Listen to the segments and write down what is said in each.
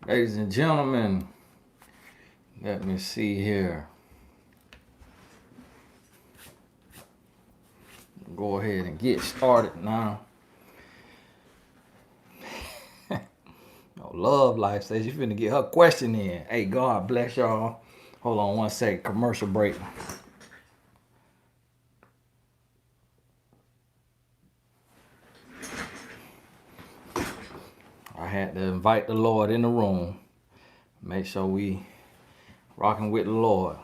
Ladies and gentlemen, let me see here. Go ahead and get started now. Love Life says you finna get her question in. Hey, God bless y'all. Hold on one second. Commercial break. I had to invite the Lord in the room. Make sure we rocking with the Lord.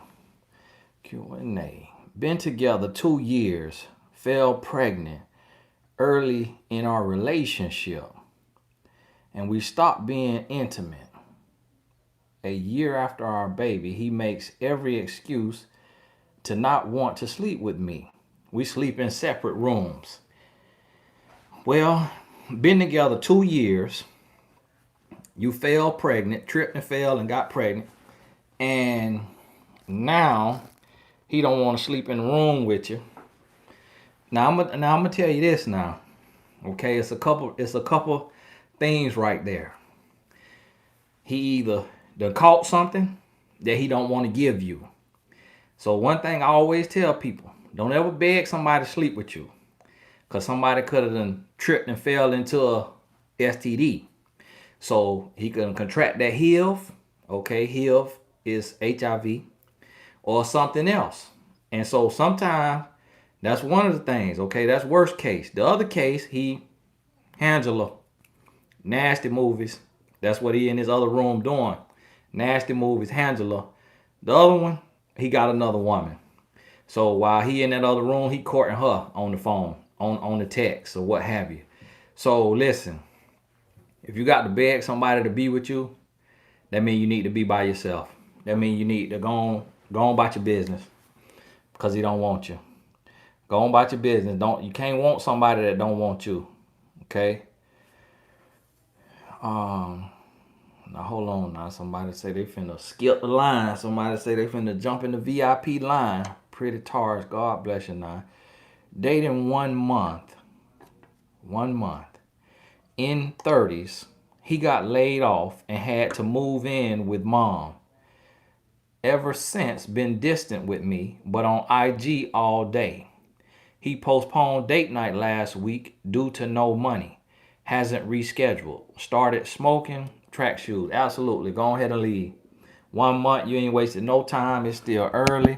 Q&A. Been together 2 years. Fell pregnant early in our relationship. And we stopped being intimate. A year after our baby, he makes every excuse to not want to sleep with me. We sleep in separate rooms. Well, been together 2 years. You fell pregnant, tripped and fell and got pregnant. And now he don't want to sleep in the room with you. Now I'm gonna tell you this now. Okay, it's a couple things right there. He either done caught something that he don't want to give you. So one thing I always tell people, don't ever beg somebody to sleep with you. Because somebody could have done tripped and fell into a STD. So he can contract that HIV. Okay, HIV is HIV or something else. And so sometimes that's one of the things. Okay, that's worst case. The other case, Angela, nasty movies. That's what he in his other room doing. Nasty movies, Angela. The other one, he got another woman. So while he in that other room, he courting her on the phone, on the text or what have you. So listen, if you got to beg somebody to be with you, that means you need to be by yourself. That means you need to go on about your business because he don't want you. Go on about your business. You can't want somebody that don't want you. Okay? Now hold on now. Somebody say they finna skip the line. Somebody say they finna jump in the VIP line. Pretty tars. God bless you now. Dating 1 month. 1 month. In 30s, he got laid off and had to move in with mom. Ever since been distant with me, but on IG all day. He postponed date night last week due to no money. Hasn't rescheduled. Started smoking track shoes. Absolutely. Go ahead and leave. 1 month, you ain't wasted no time. It's still early.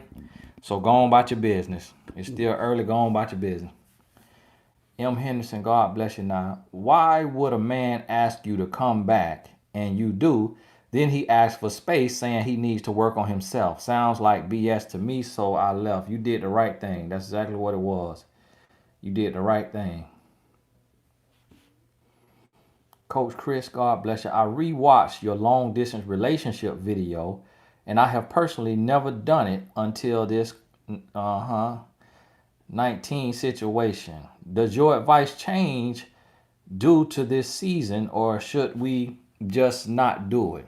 So go on about your business. It's still early. Go on about your business. M. Henderson, God bless you now. Why would a man ask you to come back and you do? Then he asks for space saying he needs to work on himself. Sounds like BS to me, so I left. You did the right thing. That's exactly what it was. You did the right thing. Coach Chris, God bless you. I rewatched your long distance relationship video, and I have personally never done it until this 19 situation. Does your advice change due to this season, or should we just not do it?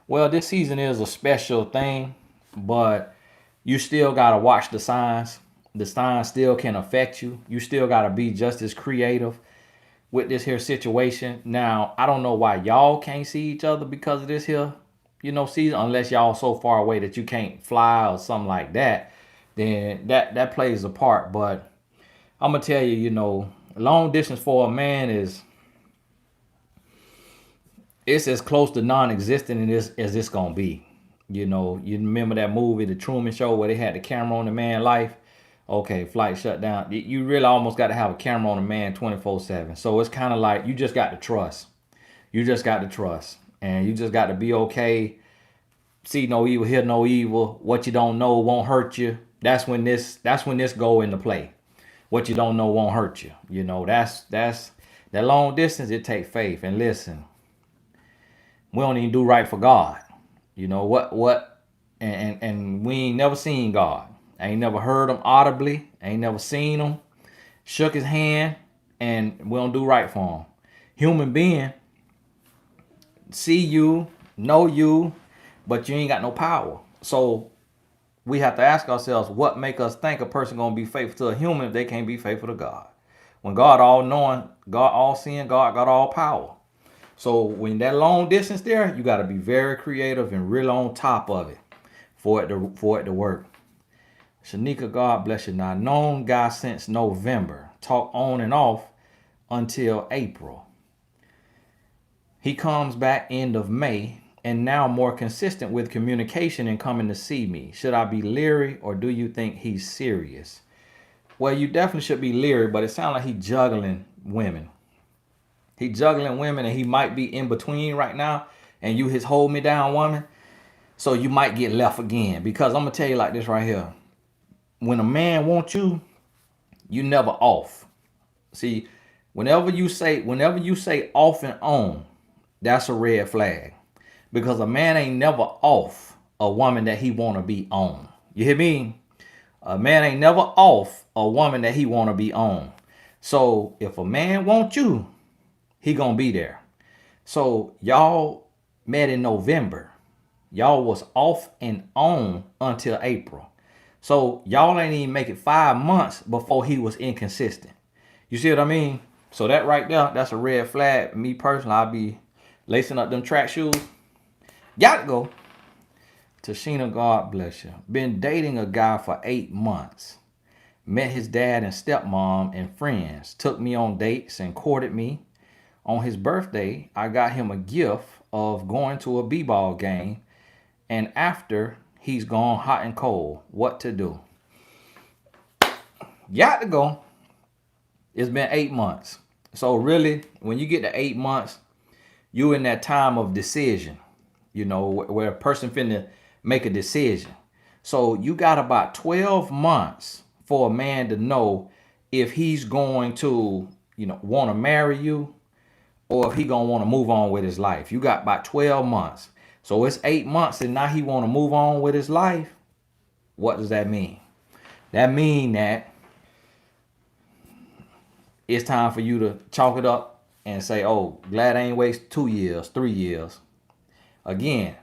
Well, this season is a special thing, but you still got to watch the signs. The signs still can affect you. You still got to be just as creative with this here situation. Now, I don't know why y'all can't see each other because of this here, season, unless y'all so far away that you can't fly or something like that. Then that plays a part. But I'm gonna tell you, long distance for a man it's as close to non-existent as it's gonna be. You remember that movie, The Truman Show, where they had the camera on the man's life. Okay, flight shut down. You really almost got to have a camera on a man 24/7. So it's kind of like you just got to trust. You just got to trust, and you just got to be okay. See no evil, hear no evil. What you don't know won't hurt you. That's when this go into play. What you don't know won't hurt you. That's that long distance. It takes faith. And listen, we don't even do right for God. And we ain't never seen God. I ain't never heard him audibly. I ain't never seen him. Shook his hand, and we don't do right for him. Human being, see you, know you, but you ain't got no power. So we have to ask ourselves, what make us think a person gonna be faithful to a human if they can't be faithful to God? When God all knowing, God all seeing, God got all power. So when that long distance there, you got to be very creative and really on top of it for it to work. Shanika, God bless you. Now, known guy since November. Talk on and off until April. He comes back end of May and now more consistent with communication and coming to see me. Should I be leery or do you think he's serious? Well, you definitely should be leery, but it sounds like he's juggling women. He juggling women and he might be in between right now and you his hold me down woman. So you might get left again because I'm going to tell you like this right here. When a man wants you, you never off. See, whenever you say off and on, that's a red flag. Because a man ain't never off a woman that he want to be on. You hear me? A man ain't never off a woman that he want to be on. So if a man wants you, he gonna be there. So y'all met in November. Y'all was off and on until April. So y'all ain't even make it 5 months before he was inconsistent. You see what I mean? So that right there, that's a red flag. Me personally, I'll be lacing up them track shoes. Got to go. Tashina, God bless you. Been dating a guy for 8 months. Met his dad and stepmom and friends. Took me on dates and courted me. On his birthday, I got him a gift of going to a b-ball game. And after, he's gone hot and cold. What to do? Got to go. It's been 8 months. So really, when you get to 8 months, you in that time of decision. You know, where a person finna make a decision. So you got about 12 months for a man to know if he's going to, want to marry you or if he gonna want to move on with his life. You got about 12 months. So it's 8 months and now he want to move on with his life. What does that mean? That mean that it's time for you to chalk it up and say, oh, glad I ain't waste 2 years, 3 years. Again,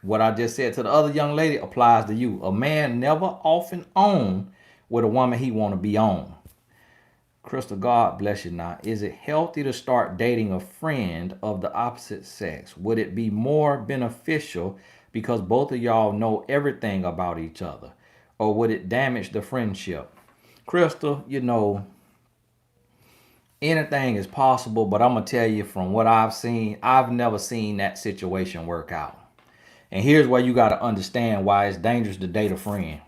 what I just said to the other young lady applies to you. A man never off and on with a woman he want to be on. Crystal, God bless you now. Is it healthy to start dating a friend of the opposite sex? Would it be more beneficial because both of y'all know everything about each other? Or would it damage the friendship? Crystal, anything is possible, but I'm going to tell you from what I've seen, I've never seen that situation work out. And here's where you got to understand why it's dangerous to date a friend.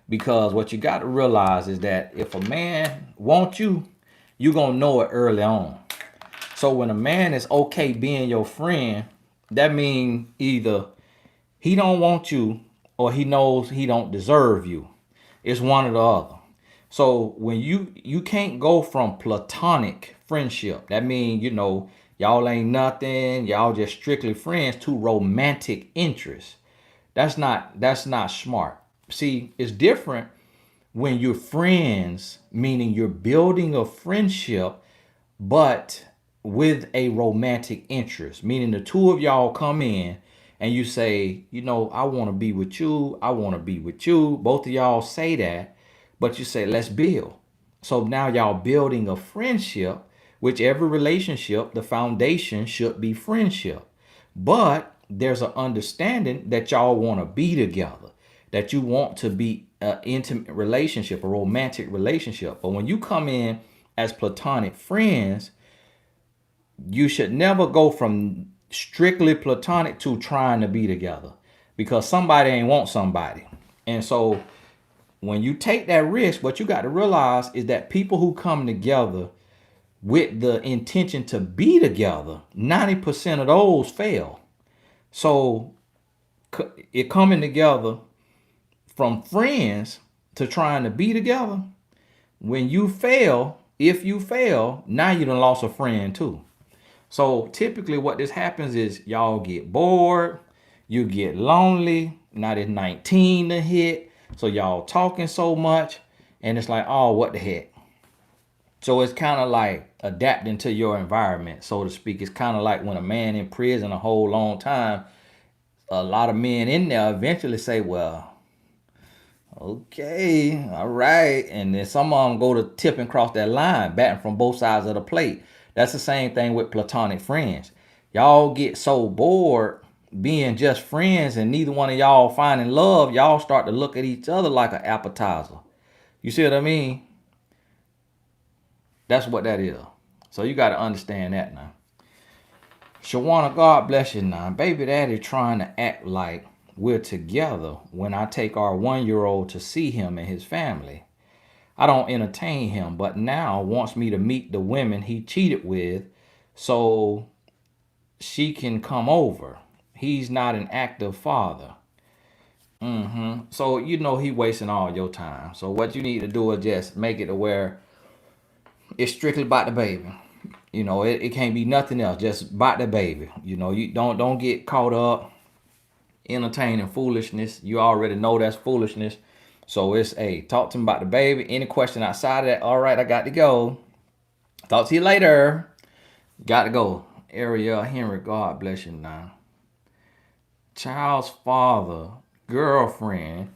Because what you got to realize is that if a man wants you, you're going to know it early on. So when a man is okay being your friend, that means either he don't want you or he knows he don't deserve you. It's one or the other. So when you can't go from platonic friendship, that means, y'all ain't nothing, y'all just strictly friends, to romantic interest. That's not smart. See, it's different when you're friends, meaning you're building a friendship, but with a romantic interest, meaning the two of y'all come in and you say, I want to be with you. I want to be with you. Both of y'all say that, but you say, let's build. So now y'all building a friendship, which every relationship, the foundation should be friendship. But there's an understanding that y'all want to be together, that you want to be an intimate relationship, a romantic relationship. But when you come in as platonic friends, you should never go from strictly platonic to trying to be together, because somebody ain't want somebody. And so when you take that risk, what you got to realize is that people who come together with the intention to be together, 90% of those fail. So it coming together from friends to trying to be together, when you fail, if you fail, now you done lost a friend too. So typically what this happens is y'all get bored, you get lonely. Now there's 19 to hit, so y'all talking so much, and it's like, oh, what the heck? So it's kind of like adapting to your environment, so to speak. It's kind of like when a man in prison a whole long time, a lot of men in there eventually say, well, okay, all right. And then some of them go to tip and cross that line, batting from both sides of the plate. That's the same thing with platonic friends. Y'all get so bored being just friends and neither one of y'all finding love, y'all start to look at each other like an appetizer. You see what I mean? That's what that is. So you got to understand that now. Shawana, God bless you now. Baby daddy trying to act like we're together when I take our 1-year-old to see him and his family. I don't entertain him, but now wants me to meet the women he cheated with so she can come over. He's not an active father. So you know he wasting all your time. So what you need to do is just make it to where it's strictly about the baby. You know, it can't be nothing else. Just about the baby. You know, you don't get caught up entertaining foolishness. You already know that's foolishness. So it's talk to him about the baby. Any question outside of that? All right, I got to go. Talk to you later. Got to go. Ariel Henry, God bless you now. Child's father, girlfriend.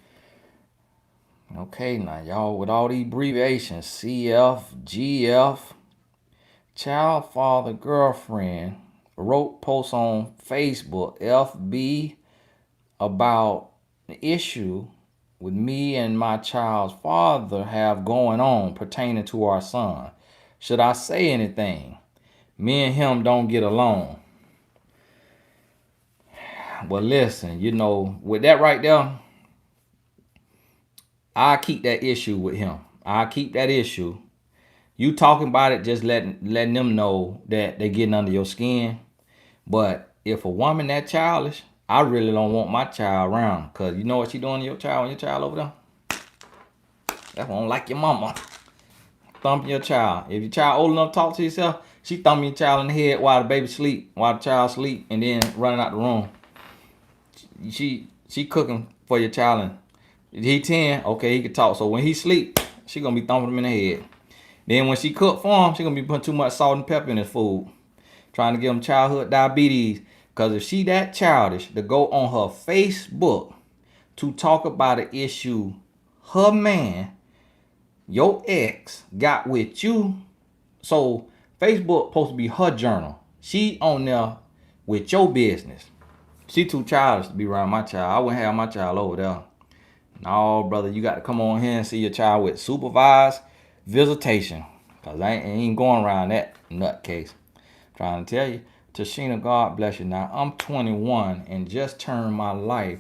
Okay, now y'all with all these abbreviations, CF, GF, child father, girlfriend, wrote posts on Facebook, FB, about the issue with me and my child's father have going on pertaining to our son. Should I say anything? Me and him don't get along. Well, listen, you know, with that right there, I keep that issue with him. I keep that issue. You talking about it, just letting them know that they getting under your skin. But if a woman that childish, I really don't want my child around. Cause you know what she doing to your child when your child over there? That's why I don't like your mama. Thumping your child. If your child old enough to talk to yourself, she thumping your child in the head while the baby sleep, while the child sleep, and then running out the room. She cooking for your child. And he 10, okay, he can talk. So when he sleep, she gonna be thumping him in the head. Then when she cook for him, she gonna be putting too much salt and pepper in his food, trying to give him childhood diabetes. Cause if she that childish to go on her Facebook to talk about an issue her man, your ex, got with you. So Facebook supposed to be her journal. She on there with your business. She too childish to be around my child. I wouldn't have my child over there. No, brother, you got to come on here and see your child with supervised visitation. Because I ain't going around that nutcase. Trying to tell you. Tashina, God bless you. Now, I'm 21 and just turned my life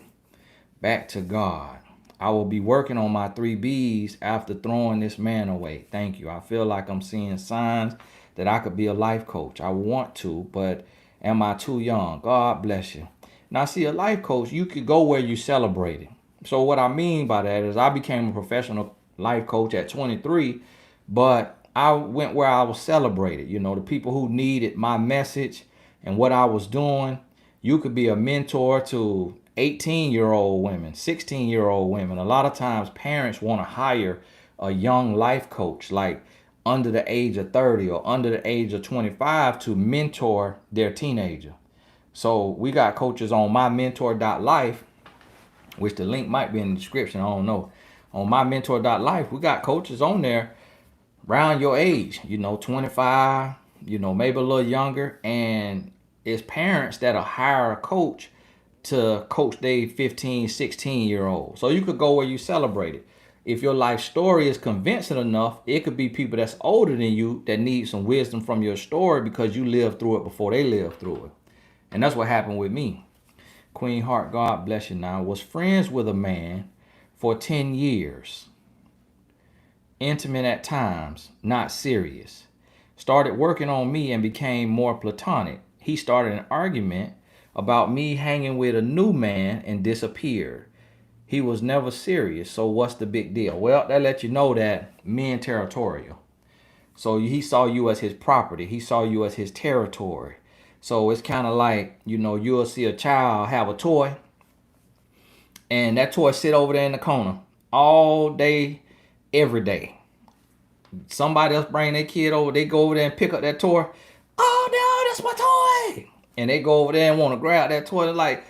back to God. I will be working on my 3 B's after throwing this man away. Thank you. I feel like I'm seeing signs that I could be a life coach. I want to, but am I too young? God bless you. Now, see, a life coach, you could go where you celebrate it. So what I mean by that is I became a professional life coach at 23, but I went where I was celebrated. You know, the people who needed my message and what I was doing. You could be a mentor to 18-year-old women, 16-year-old women. A lot of times parents want to hire a young life coach, like under the age of 30 or under the age of 25 to mentor their teenager. So we got coaches on mymentor.life, which the link might be in the description. I don't know. On mymentor.life, we got coaches on there around your age, 25, maybe a little younger. And it's parents that'll hire a coach to coach they 15, 16-year-old. So you could go where you celebrate it. If your life story is convincing enough, it could be people that's older than you that need some wisdom from your story because you lived through it before they lived through it. And that's what happened with me. Queen Heart, God bless you now, was friends with a man for 10 years. Intimate at times, not serious. Started working on me and became more platonic. He started an argument about me hanging with a new man and disappeared. He was never serious, so what's the big deal? Well, that lets you know that men territorial. So he saw you as his property. He saw you as his territory. So it's kind of like, you'll see a child have a toy and that toy sit over there in the corner all day, every day. Somebody else bring their kid over, they go over there and pick up that toy. Oh no, that's my toy. And they go over there and want to grab that toy. They're like,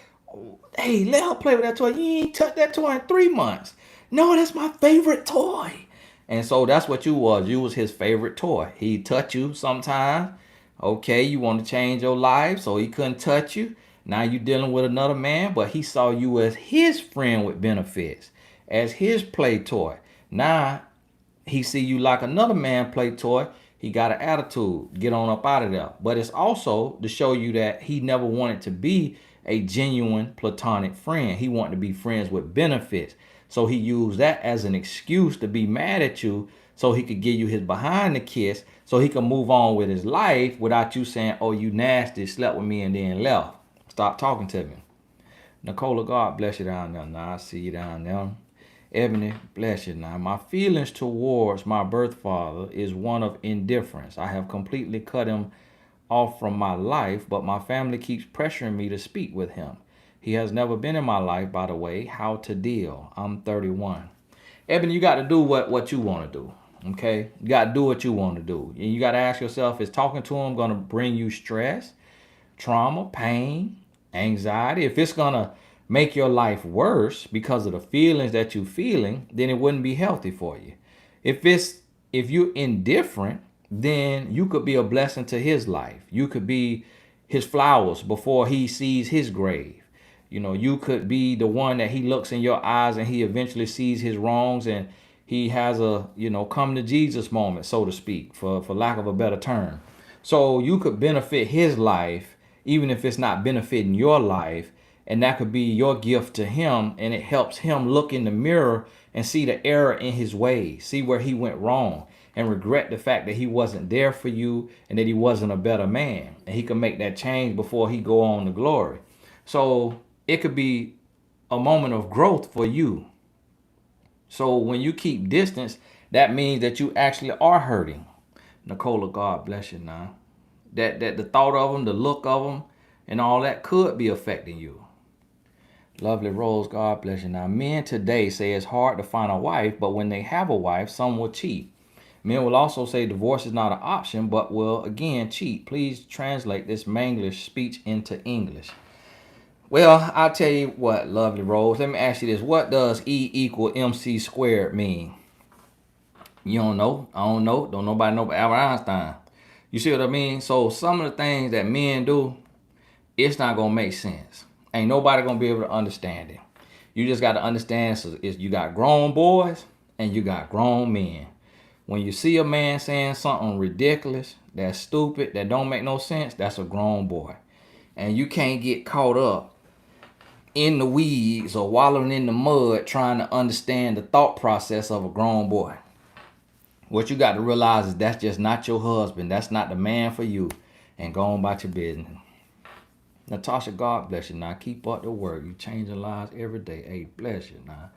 hey, let her play with that toy. You ain't touched that toy in 3 months. No, that's my favorite toy. And so that's what you was. You was his favorite toy. He'd touch you sometimes. Okay, you want to change your life, so he couldn't touch you. Now you dealing with another man, but he saw you as his friend with benefits, as his play toy. Now he see you like another man play toy. He got an attitude. Get on up out of there. But it's also to show you that he never wanted to be a genuine platonic friend. He wanted to be friends with benefits. So he used that as an excuse to be mad at you so he could give you his behind the kiss so he could move on with his life without you saying, oh, you nasty, slept with me and then left. Stop talking to me. Nicola, God bless you down there. Now I see you down there. Ebony, bless you now. My feelings towards my birth father is one of indifference. I have completely cut him off from my life, but my family keeps pressuring me to speak with him. He has never been in my life, by the way. How to deal? I'm 31. Ebony, you got to do what you want to do. Okay? You got to do what you want to do. And you got to ask yourself, is talking to him going to bring you stress, trauma, pain, anxiety? If it's going to make your life worse because of the feelings that you're feeling, then it wouldn't be healthy for you. If you're indifferent, then you could be a blessing to his life. You could be his flowers before he sees his grave. You know, you could be the one that he looks in your eyes and he eventually sees his wrongs and he has a, come to Jesus moment, so to speak, for lack of a better term. So you could benefit his life, even if it's not benefiting your life. And that could be your gift to him. And it helps him look in the mirror and see the error in his ways, see where he went wrong and regret the fact that he wasn't there for you and that he wasn't a better man. And he can make that change before he go on to glory. So it could be a moment of growth for you. So when you keep distance, that means that you actually are hurting. Nicola, God bless you now. That the thought of them, the look of them, and all that could be affecting you. Lovely Rose, God bless you. Now, men today say it's hard to find a wife, but when they have a wife, some will cheat. Men will also say divorce is not an option, but will again cheat. Please translate this Manglish speech into English. Well, I'll tell you what, Lovely Rose. Let me ask you this. What does E equal MC squared mean? You don't know? I don't know. Don't nobody know but Albert Einstein. You see what I mean? So some of the things that men do, it's not going to make sense. Ain't nobody going to be able to understand it. You just got to understand you got grown boys and you got grown men. When you see a man saying something ridiculous, that's stupid, that don't make no sense, that's a grown boy. And you can't get caught up in the weeds or wallowing in the mud trying to understand the thought process of a grown boy. What you got to realize is that's just not your husband. That's not the man for you. And go on about your business. Natasha, God bless you now. Keep up the work. You changing lives every day. Hey, bless you now.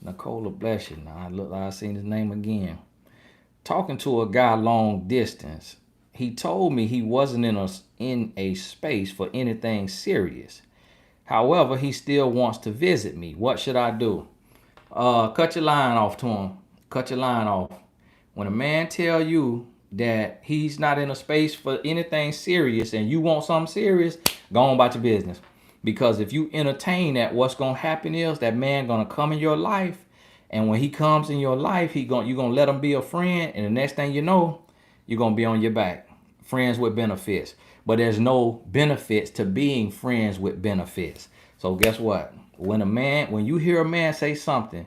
Nicola, bless you now. Look, I seen his name again. Talking to a guy long distance. He told me he wasn't in a space for anything serious. However, he still wants to visit me. What should I do? Cut your line off to him. Cut your line off. When a man tell you that he's not in a space for anything serious and you want something serious, go on about your business. Because if you entertain that, what's going to happen is that man going to come in your life. And when he comes in your life, you're going to let him be a friend. And the next thing you know, you're going to be on your back. Friends with benefits. But there's no benefits to being friends with benefits. So guess what? When you hear a man say something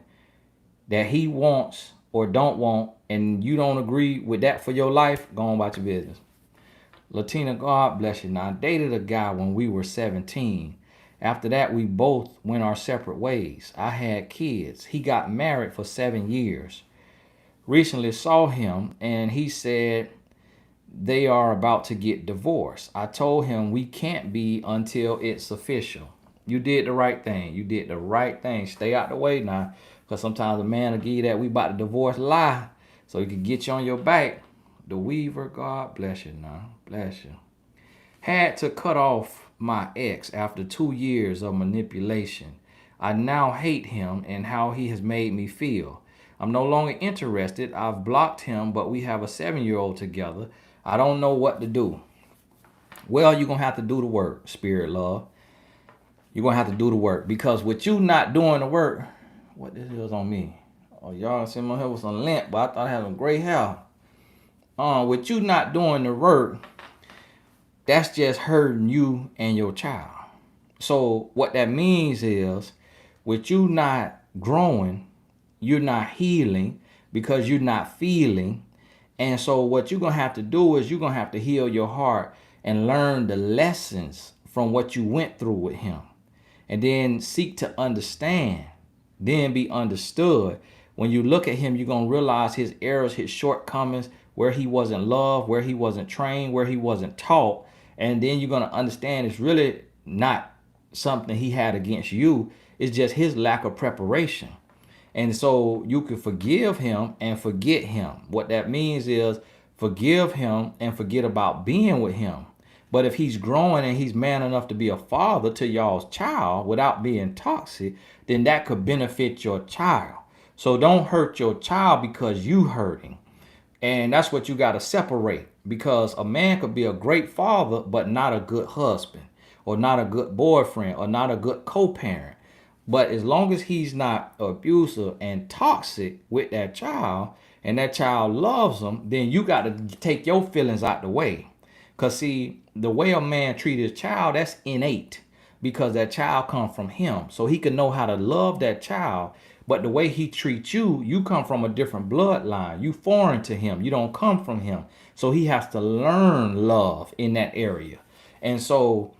that he wants or don't want, and you don't agree with that for your life, go on about your business. Latina, God bless you. Now, I dated a guy when we were 17. After that, we both went our separate ways. I had kids. He got married for 7 years. Recently saw him, and he said they are about to get divorced. I told him we can't be until it's official. You did the right thing. You did the right thing. Stay out the way now, because sometimes a man will give you that we about to divorce lie so he can get you on your back. The Weaver, God bless you now. Bless you. Had to cut off my ex after 2 years of manipulation. I now hate him and how he has made me feel. I'm no longer interested. I've blocked him, but we have a 7-year-old together. I don't know what to do. Well, you're going to have to do the work, Spirit Love. You're going to have to do the work. Because with you not doing the work, what this is on me? Oh, y'all see my hair with some lint, but I thought I had some gray hair. With you not doing the work, that's just hurting you and your child. So what that means is, with you not growing, you're not healing because you're not feeling. And so what you're going to have to do is you're going to have to heal your heart and learn the lessons from what you went through with him. And then seek to understand, then be understood. When you look at him, you're going to realize his errors, his shortcomings, where he wasn't loved, where he wasn't trained, where he wasn't taught. And then you're going to understand it's really not something he had against you. It's just his lack of preparation. And so you can forgive him and forget him. What that means is forgive him and forget about being with him. But if he's growing and he's man enough to be a father to y'all's child without being toxic, then that could benefit your child. So don't hurt your child because you hurting. And that's what you got to separate, because a man could be a great father but not a good husband, or not a good boyfriend, or not a good co-parent. But as long as he's not abusive and toxic with that child, and that child loves him, then you got to take your feelings out the way. Because see, the way a man treats his child, that's innate, because that child comes from him. So he can know how to love that child. But the way he treats you, you come from a different bloodline. You foreign to him. You don't come from him. So he has to learn love in that area. And so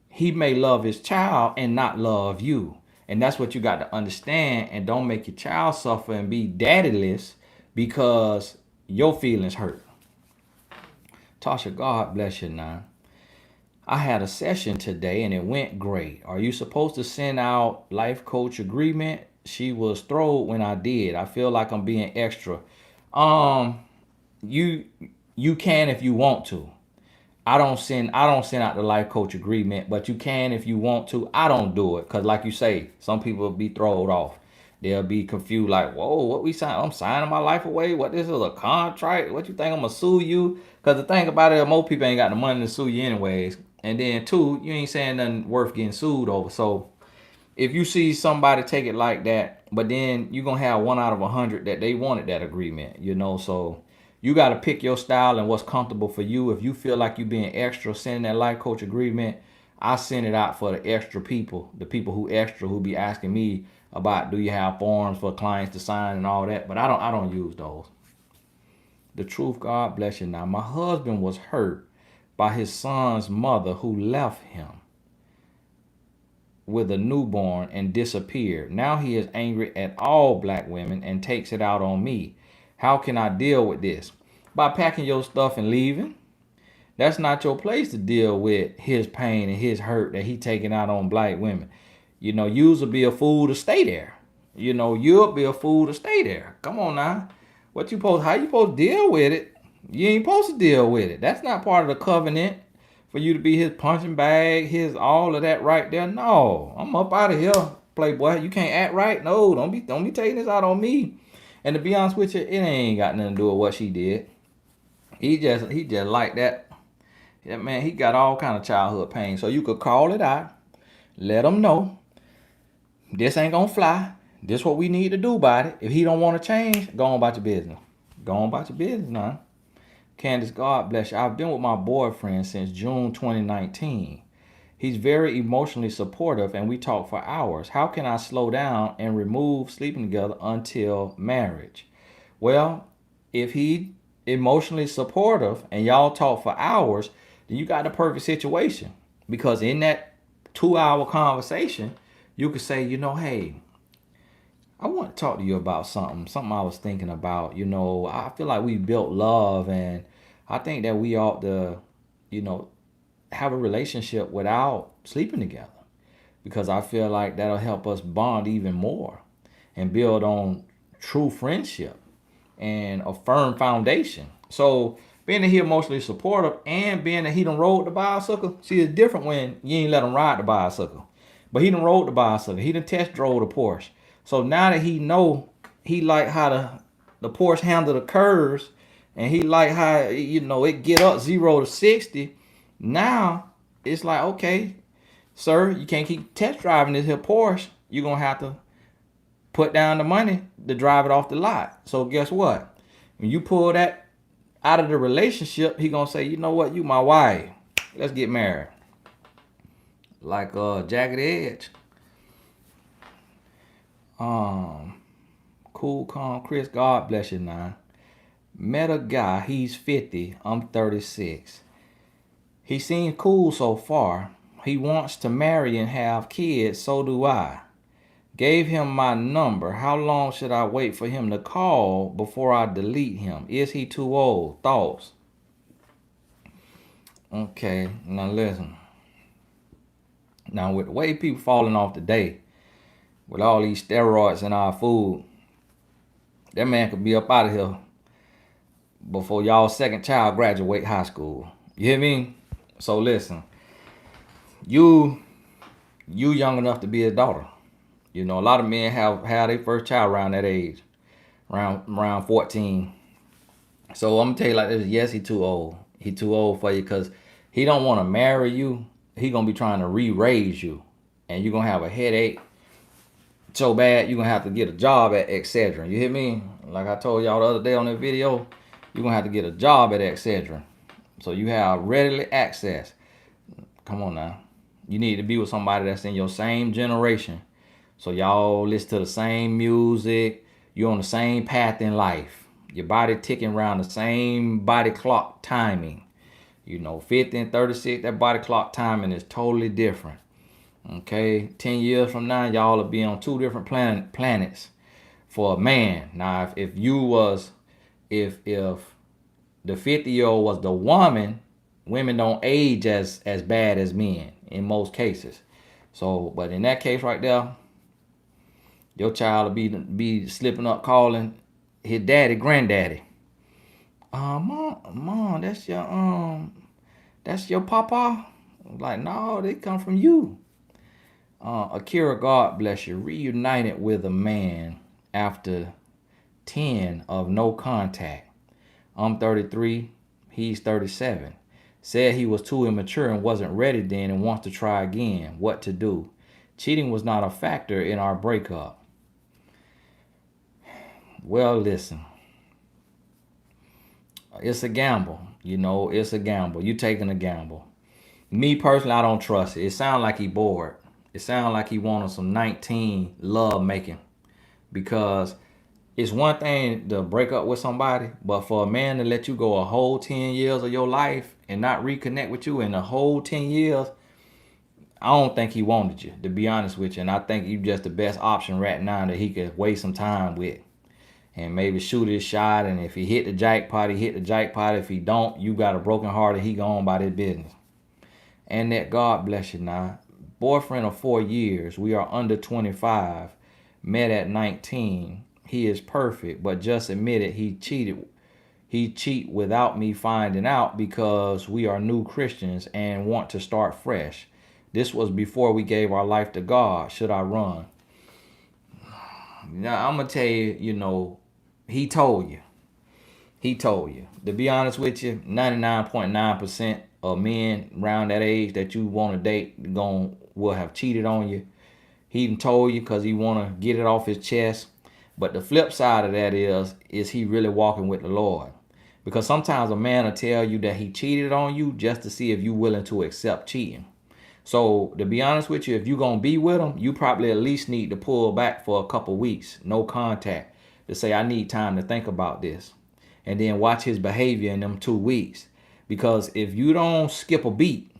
he may love his child and not love you. And that's what you got to understand. And don't make your child suffer and be daddyless because your feelings hurt. Tasha, God bless you now. I had a session today and it went great. Are you supposed to send out life coach agreement? She was thrilled when I did. I feel like I'm being extra. You can if you want to. I don't send out the life coach agreement, but you can if you want to. I don't do it because, like you say, some people will be thrown off. They'll be confused, like, "Whoa, what we sign? I'm signing my life away. What, this is a contract? What you think I'm gonna sue you?" Because the thing about it, most people ain't got the money to sue you anyways. And then two, you ain't saying nothing worth getting sued over. So if you see somebody take it like that, but then you're gonna have 1 out of 100 that they wanted that agreement. So you got to pick your style and what's comfortable for you. If you feel like you being extra sending that life coach agreement, I send it out for the extra people, the people who extra, who be asking me about, do you have forms for clients to sign and all that. But I don't use those. The truth, God bless you now. My husband was hurt by his son's mother, who left him with a newborn and disappeared. Now he is angry at all black women and takes it out on me. How can I deal with this? By packing your stuff and leaving. That's not your place to deal with his pain and his hurt that he taking out on black women. You'll be a fool to stay there. You'll be a fool to stay there. Come on now. How you supposed to deal with it? You ain't supposed to deal with it. That's not part of the covenant for you to be his punching bag, his all of that right there. No, I'm up out of here, playboy. You can't act right. No, don't be taking this out on me. And to be honest with you, it ain't got nothing to do with what she did. He just like that. Yeah, man, he got all kind of childhood pain. So you could call it out, let him know this ain't gonna fly. This what we need to do about it. If he don't want to change, go on about your business. Go on about your business now. Candace, God bless you. I've been with my boyfriend since June 2019. He's very emotionally supportive and we talk for hours. How can I slow down and remove sleeping together until marriage? Well, if he emotionally supportive and y'all talk for hours, then you got the perfect situation. Because in that 2-hour conversation, you could say, hey, I want to talk to you about something I was thinking about. I feel like we built love, and I think that we ought to, have a relationship without sleeping together, because I feel like that'll help us bond even more and build on true friendship and a firm foundation. So being that he emotionally supportive and being that he done rode the bicycle, see, it's different when you ain't let him ride the bicycle. But he done rode the bicycle. He done test drove the Porsche. So now that he like how the Porsche handle the curves, and he like how, it get up 0 to 60. Now it's like, okay, sir, you can't keep test driving this here Porsche. You're going to have to put down the money to drive it off the lot. So guess what? When you pull that out of the relationship, he going to say, you know what? You my wife. Let's get married. Like Jagged Edge. Cool, calm, Chris. God bless you now. Met a guy. He's 50. I'm 36. He seems cool so far. He wants to marry and have kids. So do I. Gave him my number. How long should I wait for him to call before I delete him? Is he too old? Thoughts? Okay, now listen. Now with the way people falling off today, with all these steroids in our food, that man could be up out of here before y'all second child graduate high school. You hear me? So listen, you young enough to be his daughter. You know, a lot of men have their first child around that age, around 14. So I'm gonna tell you like this: yes, he too old. He too old for you because he don't want to marry you. He gonna be trying to re-raise you, and you're gonna have a headache so bad you're gonna have to get a job at Excedrin. You hear me? Like I told y'all the other day on that video, you're gonna have to get a job at Excedrin, so you have readily access. Come on now, you need to be with somebody that's in your same generation, so y'all listen to the same music. You're on the same path in life. Your body ticking around the same body clock timing. You know, 50 and 36, that body clock timing is totally different. Okay, 10 years from now, y'all will be on two different planets for a man. Now, if the 50-year-old was the woman, women don't age as bad as men in most cases. So, but in that case right there, your child will be slipping up calling his daddy granddaddy. Mom, that's your papa. Like, no, they come from you. Akira, God bless you, reunited with a man after 10 of no contact. I'm 33, he's 37. Said he was too immature and wasn't ready then and wants to try again. What to do? Cheating was not a factor in our breakup. Well, listen. It's a gamble. You know, it's a gamble. You taking a gamble. Me personally, I don't trust it. It sounds like he bored. It sounds like he wanted some 19 love making. Because it's one thing to break up with somebody, but for a man to let you go a whole 10 years of your life and not reconnect with you in a whole 10 years, I don't think he wanted you, to be honest with you. And I think you just the best option right now that he could waste some time with. And maybe shoot his shot, and if he hit the jackpot, he hit the jackpot. If he don't, you got a broken heart and he gone by his business. And that God bless you now. Boyfriend of 4 years. We are under 25. Met at 19. He is perfect, but just admitted he cheated. He cheat without me finding out because we are new Christians and want to start fresh. This was before we gave our life to God. Should I run? Now, I'm going to tell you, you know, he told you. He told you. To be honest with you, 99.9% of men around that age that you want to date will have cheated on you. He even told you because he want to get it off his chest. But the flip side of that is he really walking with the Lord? Because sometimes a man will tell you that he cheated on you just to see if you're willing to accept cheating. So to be honest with you, if you're going to be with him, you probably at least need to pull back for a couple weeks, no contact, to say, I need time to think about this. And then watch his behavior in them 2 weeks. Because if you don't skip a beat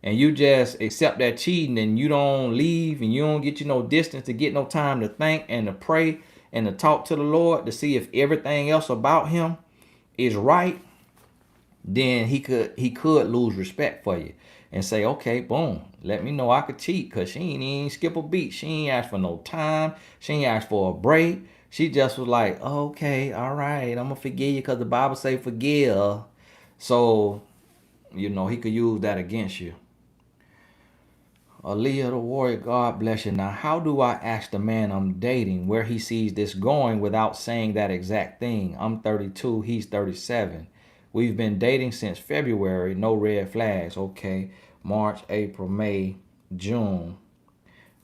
and you just accept that cheating and you don't leave and you don't get you no distance to get no time to think and to pray and to talk to the Lord to see if everything else about him is right, then he could lose respect for you and say, okay, boom, let me know I could cheat because she ain't even skip a beat. She ain't asked for no time. She ain't asked for a break. She just was like, okay, all right, I'm going to forgive you because the Bible say forgive. So, you know, he could use that against you. Aaliyah the warrior, God bless you. Now, how do I ask the man I'm dating where he sees this going without saying that exact thing? I'm 32, he's 37. We've been dating since February, no red flags. Okay, March, April, May, June.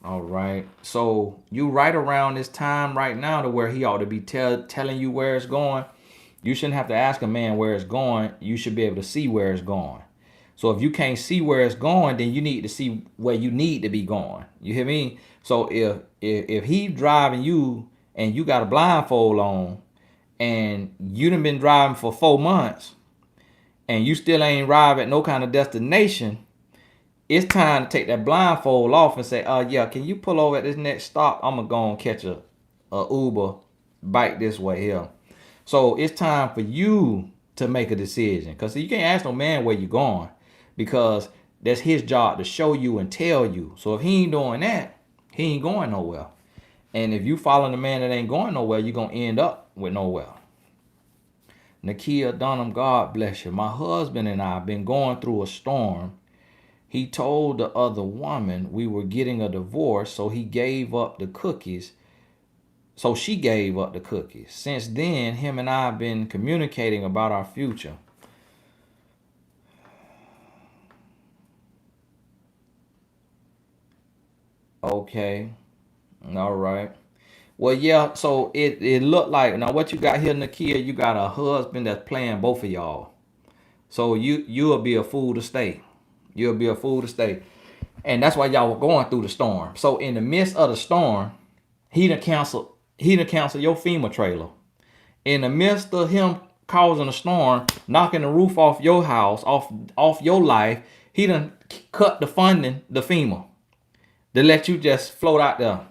All right. So you right around this time right now to where he ought to be telling you where it's going. You shouldn't have to ask a man where it's going. You should be able to see where it's going. So if you can't see where it's going, then you need to see where you need to be going. You hear me? So if he driving you and you got a blindfold on and you done been driving for 4 months and you still ain't arrived at no kind of destination, it's time to take that blindfold off and say, yeah, can you pull over at this next stop? I'm gonna go and catch a Uber bike this way here. So it's time for you to make a decision. Because you can't ask no man where you going, because that's his job to show you and tell you. So if he ain't doing that, he ain't going nowhere. And if you following a man that ain't going nowhere, you're gonna end up with nowhere. Nakia Dunham, God bless you. My husband and I have been going through a storm. He told the other woman we were getting a divorce, so he gave up the cookies. So she gave up the cookies. Since then, him and I have been communicating about our future. Okay. All right. Well, yeah, so it looked like, now what you got here, Nakia, you got a husband that's playing both of y'all. So you'll be a fool to stay. You'll be a fool to stay. And that's why y'all were going through the storm. So in the midst of the storm, he done canceled your FEMA trailer. In the midst of him causing a storm, knocking the roof off your house, off your life, he done cut the funding, the FEMA, to let you just float out there.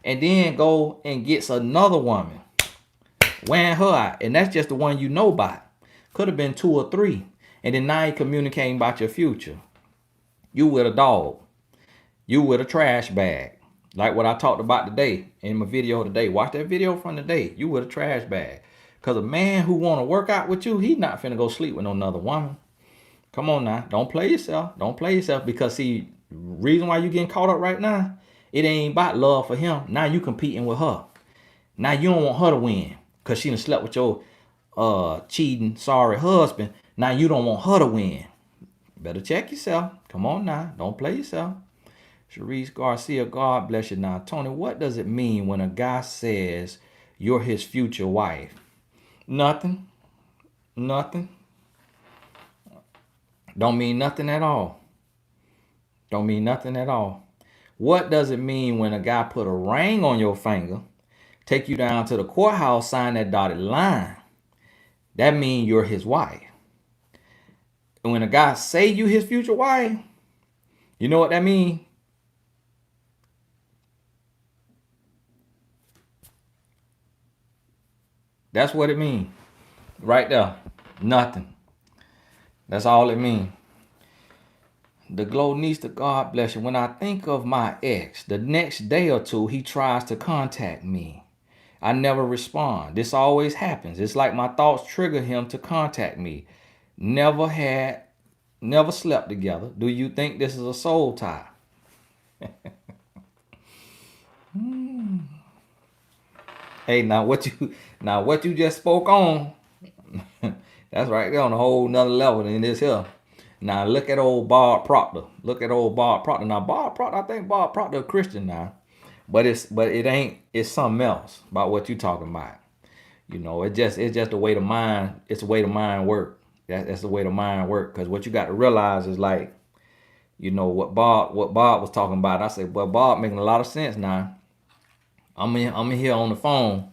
And then go and gets another woman, wearing her out. And that's just the one you know about. Could have been 2 or 3. And then now you communicating about your future. You with a dog. You with a trash bag. Like what I talked about today in my video today. Watch that video from today. You with a trash bag. Because a man who want to work out with you, he not finna go sleep with no another woman. Come on now. Don't play yourself. Don't play yourself. Because see, reason why you getting caught up right now, it ain't about love for him. Now you competing with her. Now you don't want her to win. Because she done slept with your cheating, sorry husband. Now you don't want her to win. Better check yourself. Come on now. Don't play yourself. Sharice Garcia, God bless you. Now, Tony, what does it mean when a guy says you're his future wife? Nothing. Nothing. Don't mean nothing at all. Don't mean nothing at all. What does it mean when a guy put a ring on your finger, take you down to the courthouse, sign that dotted line? That means you're his wife. And when a guy say you his future wife, you know what that means? That's what it means. Right there. Nothing. That's all it means. The Glonista, God bless you. When I think of my ex, the next day or two, he tries to contact me. I never respond. This always happens. It's like my thoughts trigger him to contact me. Never slept together. Do you think this is a soul tie? Hey, now what you just spoke on, that's right there on a whole nother level than this here. Now look at old Bob Proctor. Look at old Bob Proctor. Now Bob Proctor, I think Bob Proctor a Christian now. But it ain't, it's something else about what you talking about. You know, it's just the way the mind, it's the way the mind work. That's the way the mind work. Because what you got to realize is like, you know, what Bob was talking about. I said, well, Bob making a lot of sense now. I'm in here on the phone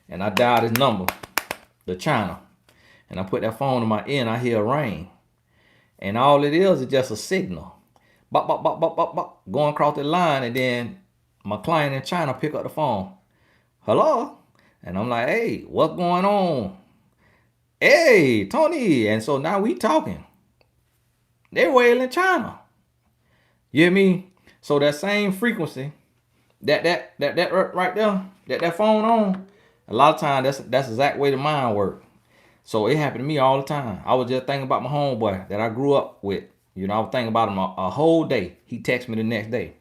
and I dialed his number, the China. And I put that phone in my ear and I hear a ring. And all it is just a signal. Bop, bop, bop, bop, bop, bop, going across the line, and then my client in China pick up the phone. Hello? And I'm like, hey, what's going on? Hey, Tony. And so now we talking. They're wailing in China. You hear me? So that same frequency, that right there, that phone on, a lot of times that's the exact way the mind works. So it happened to me all the time. I was just thinking about my homeboy that I grew up with. You know, I was thinking about him a whole day. He texted me the next day.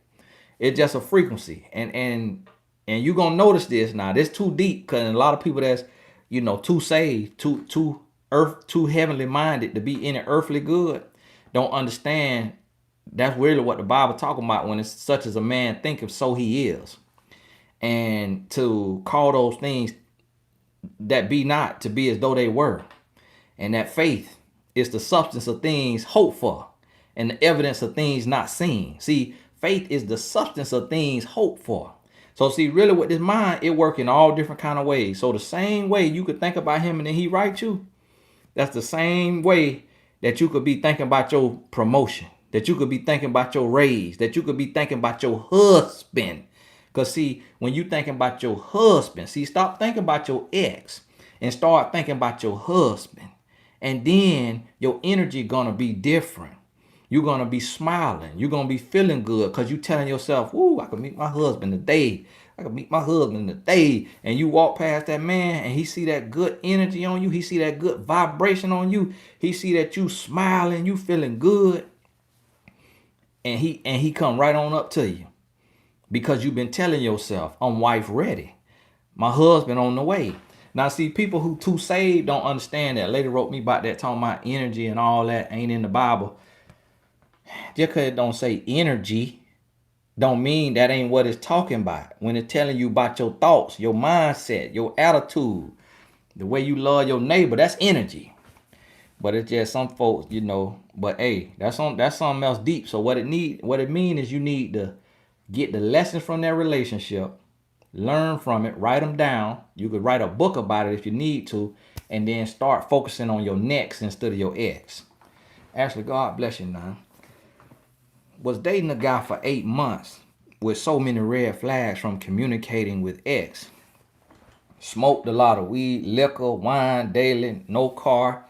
It's just a frequency. And you're going to notice this now. This too deep, because a lot of people that's, you know, too saved, too heavenly minded to be any earthly good, don't understand that's really what the Bible talking about when it's such as a man thinketh, so he is. And to call those things that be not to be as though they were. And that faith is the substance of things hoped for and the evidence of things not seen. See, faith is the substance of things hoped for. So see, really with this mind, it work in all different kind of ways. So the same way you could think about him and then he write you, that's the same way that you could be thinking about your promotion, that you could be thinking about your raise, that you could be thinking about your husband. Because see, when you thinking about your husband, see, stop thinking about your ex and start thinking about your husband. And then your energy gonna be different. You're gonna be smiling. You're gonna be feeling good because you telling yourself, "Woo, I can meet my husband today. I can meet my husband today." And you walk past that man and he see that good energy on you. He see that good vibration on you. He see that you smiling, you feeling good. And he come right on up to you because you've been telling yourself, "I'm wife ready. My husband on the way." Now, see, people who too saved don't understand that. Lady wrote me about that, talking about energy and all that ain't in the Bible. Just because it don't say energy, don't mean that ain't what it's talking about. When it's telling you about your thoughts, your mindset, your attitude, the way you love your neighbor, that's energy. But it's just some folks, But hey, that's something else deep. So what it mean is you need to get the lessons from that relationship, learn from it, write them down. You could write a book about it if you need to, and then start focusing on your next instead of your ex. Ashley, God bless you now. Was dating a guy for 8 months with so many red flags from communicating with ex. Smoked a lot of weed, liquor, wine daily, no car,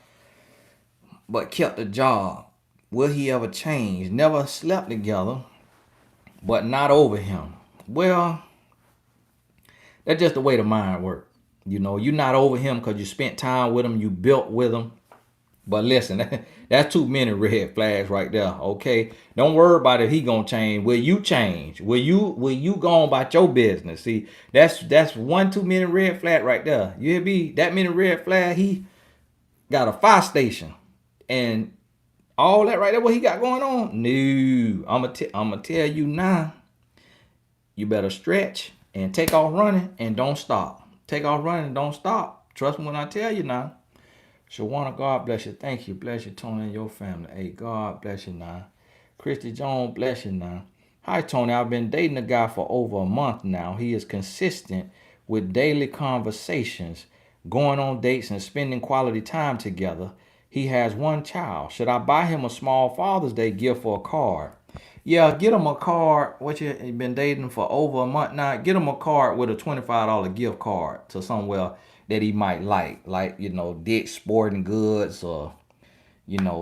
but kept a job. Will he ever change? Never slept together, but not over him. Well, that's just the way the mind works. You're not over him because you spent time with him, you built with him. But listen, that's too many red flags right there. Okay, don't worry about if he gonna change. Will you change? Will you go on about your business? See, that's one too many red flag right there. You hear me? That many red flag. He got a fire station and all that right there. What he got going on? No, I'ma tell you now. You better stretch and take off running and don't stop. Take off running and don't stop. Trust me when I tell you now. Shawana, God bless you. Thank you. Bless you, Tony, and your family. Hey, God bless you now. Christy Jones, bless you now. Hi, Tony. I've been dating a guy for over a month now. He is consistent with daily conversations, going on dates, and spending quality time together. He has one child. Should I buy him a small Father's Day gift for a card? Yeah, get him a card. What you been dating for over a month now? Get him a card with a $25 gift card to somewhere that he might like Dick's Sporting Goods, or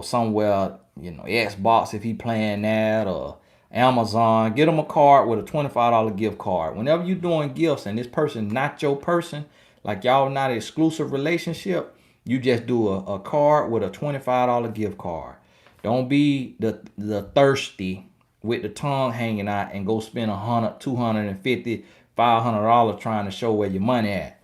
somewhere, Xbox if he playing that, or Amazon. Get him a card with a $25 gift card. Whenever you doing gifts and this person not your person, like y'all not an exclusive relationship, you just do a card with a $25 gift card. Don't be the thirsty with the tongue hanging out and go spend $100, $250, $500 trying to show where your money at.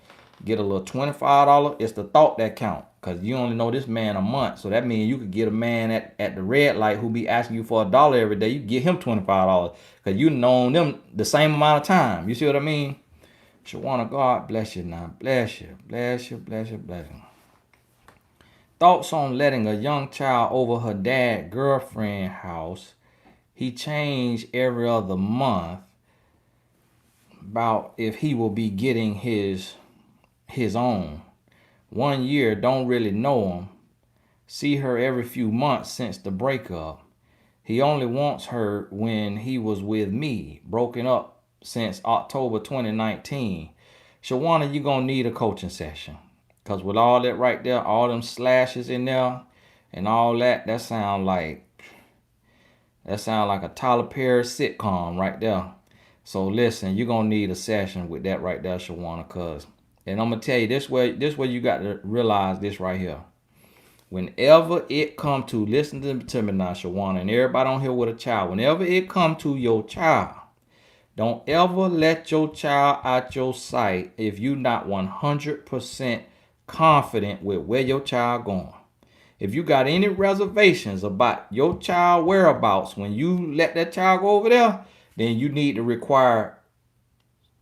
Get a little $25. It's the thought that count. Because you only know this man a month. So that means you could get a man at the red light who be asking you for $1 every day. You get him $25. Because you known them the same amount of time. You see what I mean? Shawana, God bless you now. Bless you. Bless you. Bless you. Bless you. Thoughts on letting a young child over her dad girlfriend house. He changed every other month. About if he will be getting his own. 1 year, don't really know him. See her every few months since the breakup. He only wants her when he was with me. Broken up since October 2019. Shawana, you're going to need a coaching session. Because with all that right there, all them slashes in there and all that, that sound like a Tyler Perry sitcom right there. So listen, you're going to need a session with that right there, Shawana, cuz. And I'm going to tell you, this way you got to realize this right here. Whenever it come to, listen to me now, Shawana, and everybody on here with a child, whenever it come to your child, don't ever let your child out your sight if you're not 100% confident with where your child going. If you got any reservations about your child whereabouts when you let that child go over there, then you need to require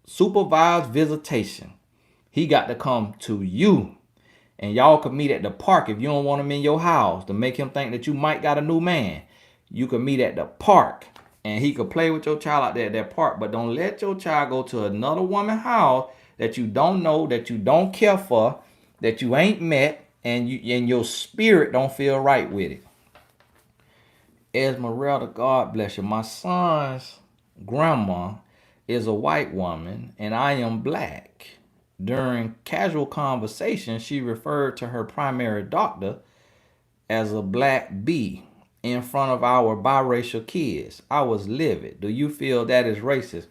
supervised visitation. He got to come to you. And y'all can meet at the park if you don't want him in your house to make him think that you might got a new man. You could meet at the park, and he could play with your child out there at that park. But don't let your child go to another woman's house that you don't know, that you don't care for, that you ain't met, and your spirit don't feel right with it. Esmeralda, God bless you. My son's grandma is a white woman, and I am black. During casual conversation, she referred to her primary doctor as a black bee in front of our biracial kids. I was livid. Do you feel that is racist?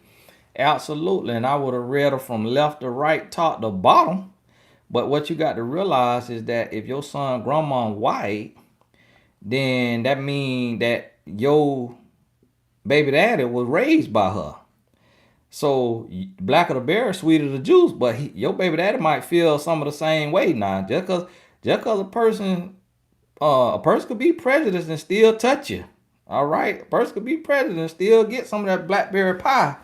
Absolutely. And I would have read her from left to right, top to bottom. But what you got to realize is that if your son grandma white, then that mean that your baby daddy was raised by her. So blacker the berry, sweeter the juice. But your baby daddy might feel some of the same way now. Just cause a person could be prejudiced and still touch you. All right, a person could be prejudiced and still get some of that blackberry pie.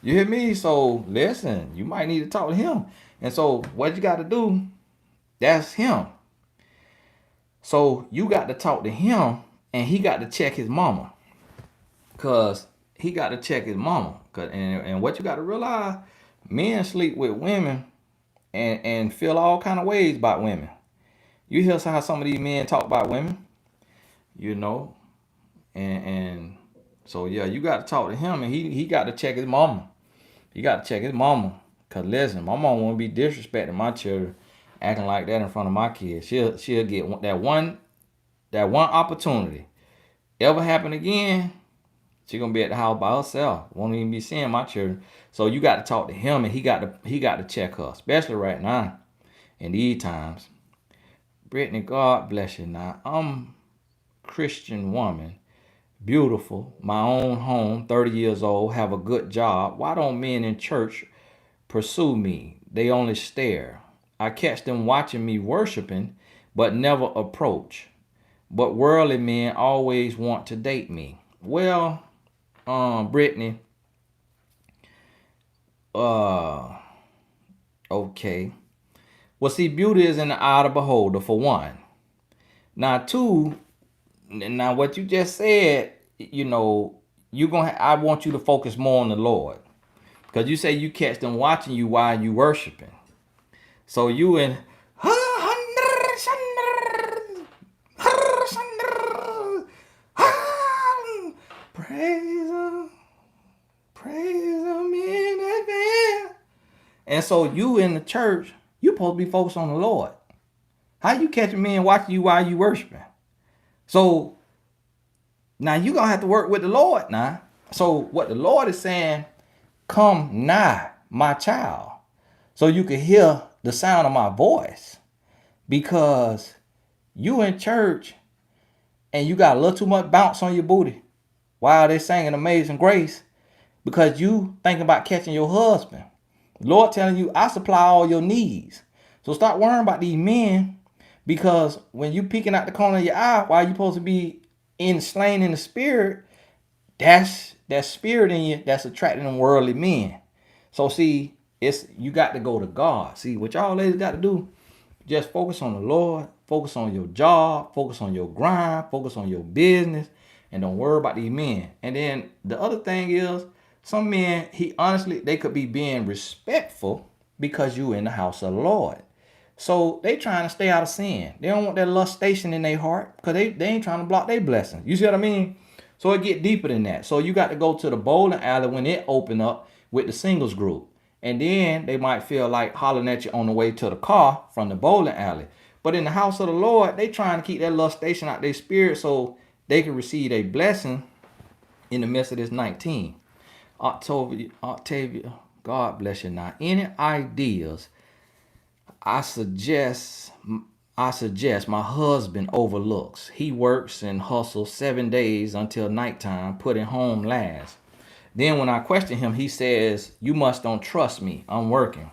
You hear me? So listen, you might need to talk to him. And so what you got to do, that's him. So you got to talk to him, and he got to check his mama. Cause he got to check his mama. And what you got to realize, men sleep with women and feel all kind of ways about women. You hear how some of these men talk about women, you know, and so yeah, you got to talk to him, and he got to check his mama. He got to check his mama. Cause listen, my mama won't be disrespecting my children, acting like that in front of my kids. She'll get that one opportunity. Ever happen again, she gonna be at the house by herself. Won't even be seeing my children. So you got to talk to him, and he got to check her, especially right now in these times. Brittany, God bless you. Now I'm Christian woman, beautiful, my own home, 30 years old, have a good job. Why don't men in church pursue me? They only stare. I catch them watching me worshiping, but never approach. But worldly men always want to date me. Well, Brittany, okay. Well, see, beauty is in the eye of the beholder, for one. Now, two, now what you just said, I want you to focus more on the Lord. Because you say you catch them watching you while you worshiping. So you in praise him in advance. And so you in the church, you supposed to be focused on the Lord. How you catching men watching you while you worshiping? So now you gonna have to work with the Lord now. So what the Lord is saying, come nigh, my child, so you can hear the sound of my voice. Because you in church and you got a little too much bounce on your booty while they singing Amazing Grace, because you thinking about catching your husband. The Lord telling you, I supply all your needs. So stop worrying about these men, because when you peeking out the corner of your eye while you supposed to be slain in the spirit, that's that spirit in you that's attracting them worldly men. So see, you got to go to God. See, what y'all ladies got to do, just focus on the Lord, focus on your job, focus on your grind, focus on your business, and don't worry about these men. And then the other thing is, some men, they could be being respectful because you in the house of the Lord. So they trying to stay out of sin. They don't want that lust station in their heart, because they ain't trying to block their blessings. You see what I mean? So it get deeper than that. So you got to go to the bowling alley when it open up with the singles group. And then they might feel like hollering at you on the way to the car from the bowling alley. But in the house of the Lord, they trying to keep that lust station out their spirit so they can receive a blessing in the midst of this 19. Octavia, God bless you. Now, any ideas? I suggest my husband overlooks. He works and hustles 7 days until nighttime, putting home last. Then when I question him, he says, you must don't trust me. I'm working.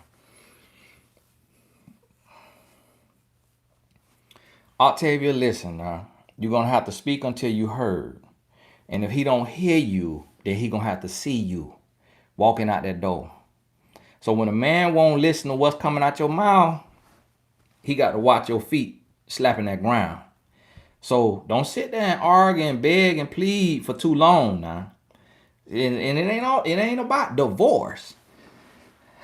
Octavia, listen now. You're going to have to speak until you heard. And if he don't hear you, then he going to have to see you walking out that door. So when a man won't listen to what's coming out your mouth, he got to watch your feet slapping that ground. So don't sit there and argue and beg and plead for too long now. And it ain't about divorce.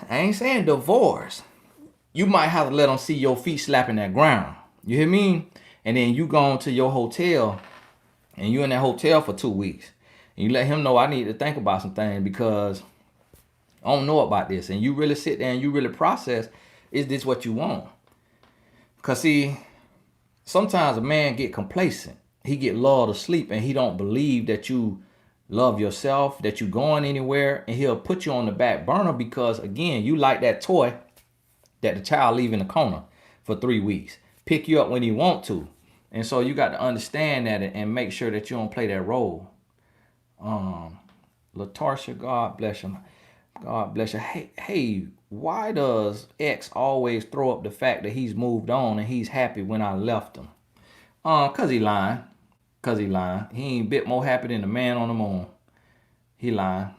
I ain't saying divorce. You might have to let them see your feet slapping that ground. You hear me? And then you go to your hotel and you in that hotel for 2 weeks. And you let him know I need to think about some things because I don't know about this. And you really sit there and you really process, is this what you want? Because see, sometimes a man get complacent. He get lulled to sleep and he don't believe that you love yourself, that you going anywhere, and he'll put you on the back burner because again, you like that toy that the child leave in the corner for 3 weeks. Pick you up when he want to. And so you got to understand that and make sure that you don't play that role. Latarsha, God bless him. God bless you. Hey, why does X always throw up the fact that he's moved on and he's happy when I left him? Cause he lying. He ain't a bit more happy than the man on the moon. He lying.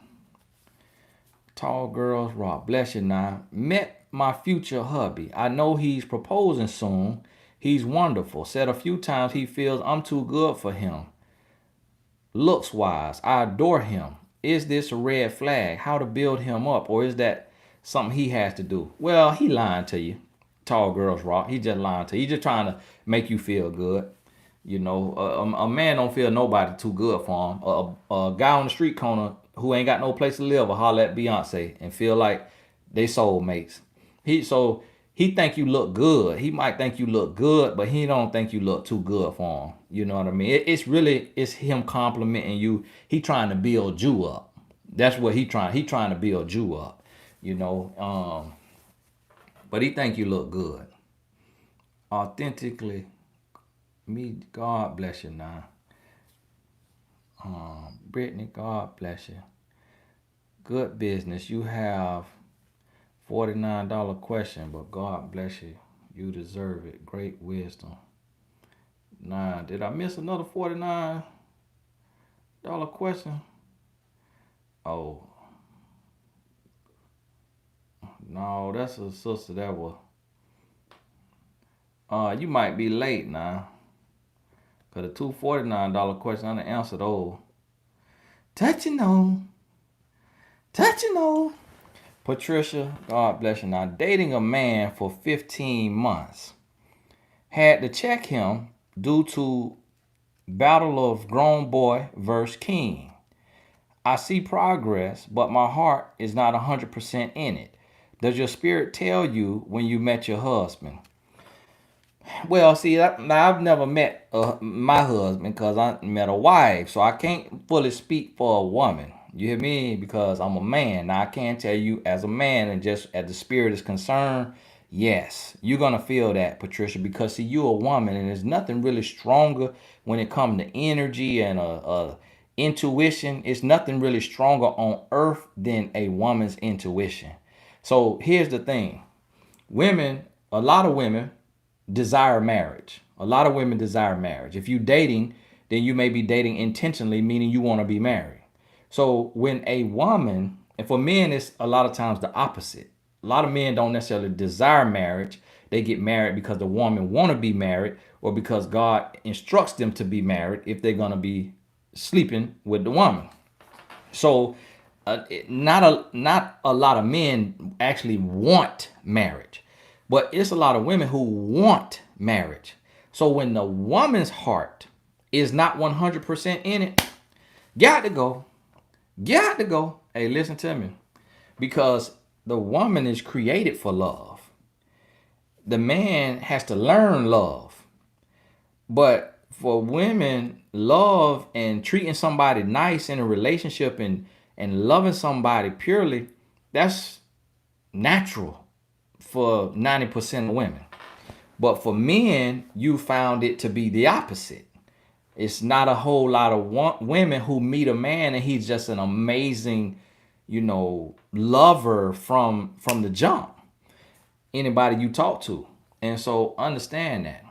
Tall girls rock. Bless you now. Met my future hubby. I know he's proposing soon. He's wonderful. Said a few times he feels I'm too good for him. Looks wise. I adore him. Is this a red flag? How to build him up? Or is that something he has to do? Well, he lying to you. Tall girls rock. He just lying to you. He just trying to make you feel good. You know, a man don't feel nobody too good for him. A guy on the street corner who ain't got no place to live will holler at Beyonce and feel like they soulmates. He think you look good. He might think you look good, but he don't think you look too good for him. You know what I mean? It's him complimenting you. He trying to build you up. That's what he trying. He trying to build you up. You know, but he think you look good. Authentically. Me, God bless you now. Brittany, God bless you. Good business. You have $49 question, but God bless you. You deserve it. Great wisdom. Nah, did I miss another $49 question? Oh. No, that's a sister that was. You might be late now. Cause the two $49 question, I done answered those. Touching on. Patricia, God bless you now. Dating a man for 15 months. Had to check him due to battle of grown boy versus king. I see progress, but my heart is not 100% in it. Does your spirit tell you when you met your husband? Well, see, I've never met my husband because I met a wife, so I can't fully speak for a woman. You hear me? Because I'm a man. Now, I can tell you as a man and just as the spirit is concerned, yes, you're going to feel that, Patricia, because see, you're a woman and there's nothing really stronger when it comes to energy and intuition. It's nothing really stronger on earth than a woman's intuition. So here's the thing. A lot of women, desire marriage. A lot of women desire marriage. If you're dating, then you may be dating intentionally, meaning you want to be married. So when a woman, and for men, it's a lot of times the opposite. A lot of men don't necessarily desire marriage. They get married because the woman want to be married or because God instructs them to be married if they're going to be sleeping with the woman. So not a lot of men actually want marriage, but it's a lot of women who want marriage. So when the woman's heart is not 100% in it, got to go. Hey, listen to me. Because the woman is created for love. The man has to learn love. But for women, love and treating somebody nice in a relationship and loving somebody purely, that's natural for 90% of women. But for men, you found it to be the opposite. It's not a whole lot of women who meet a man and he's just an amazing, lover from the jump. Anybody you talk to. And so understand that.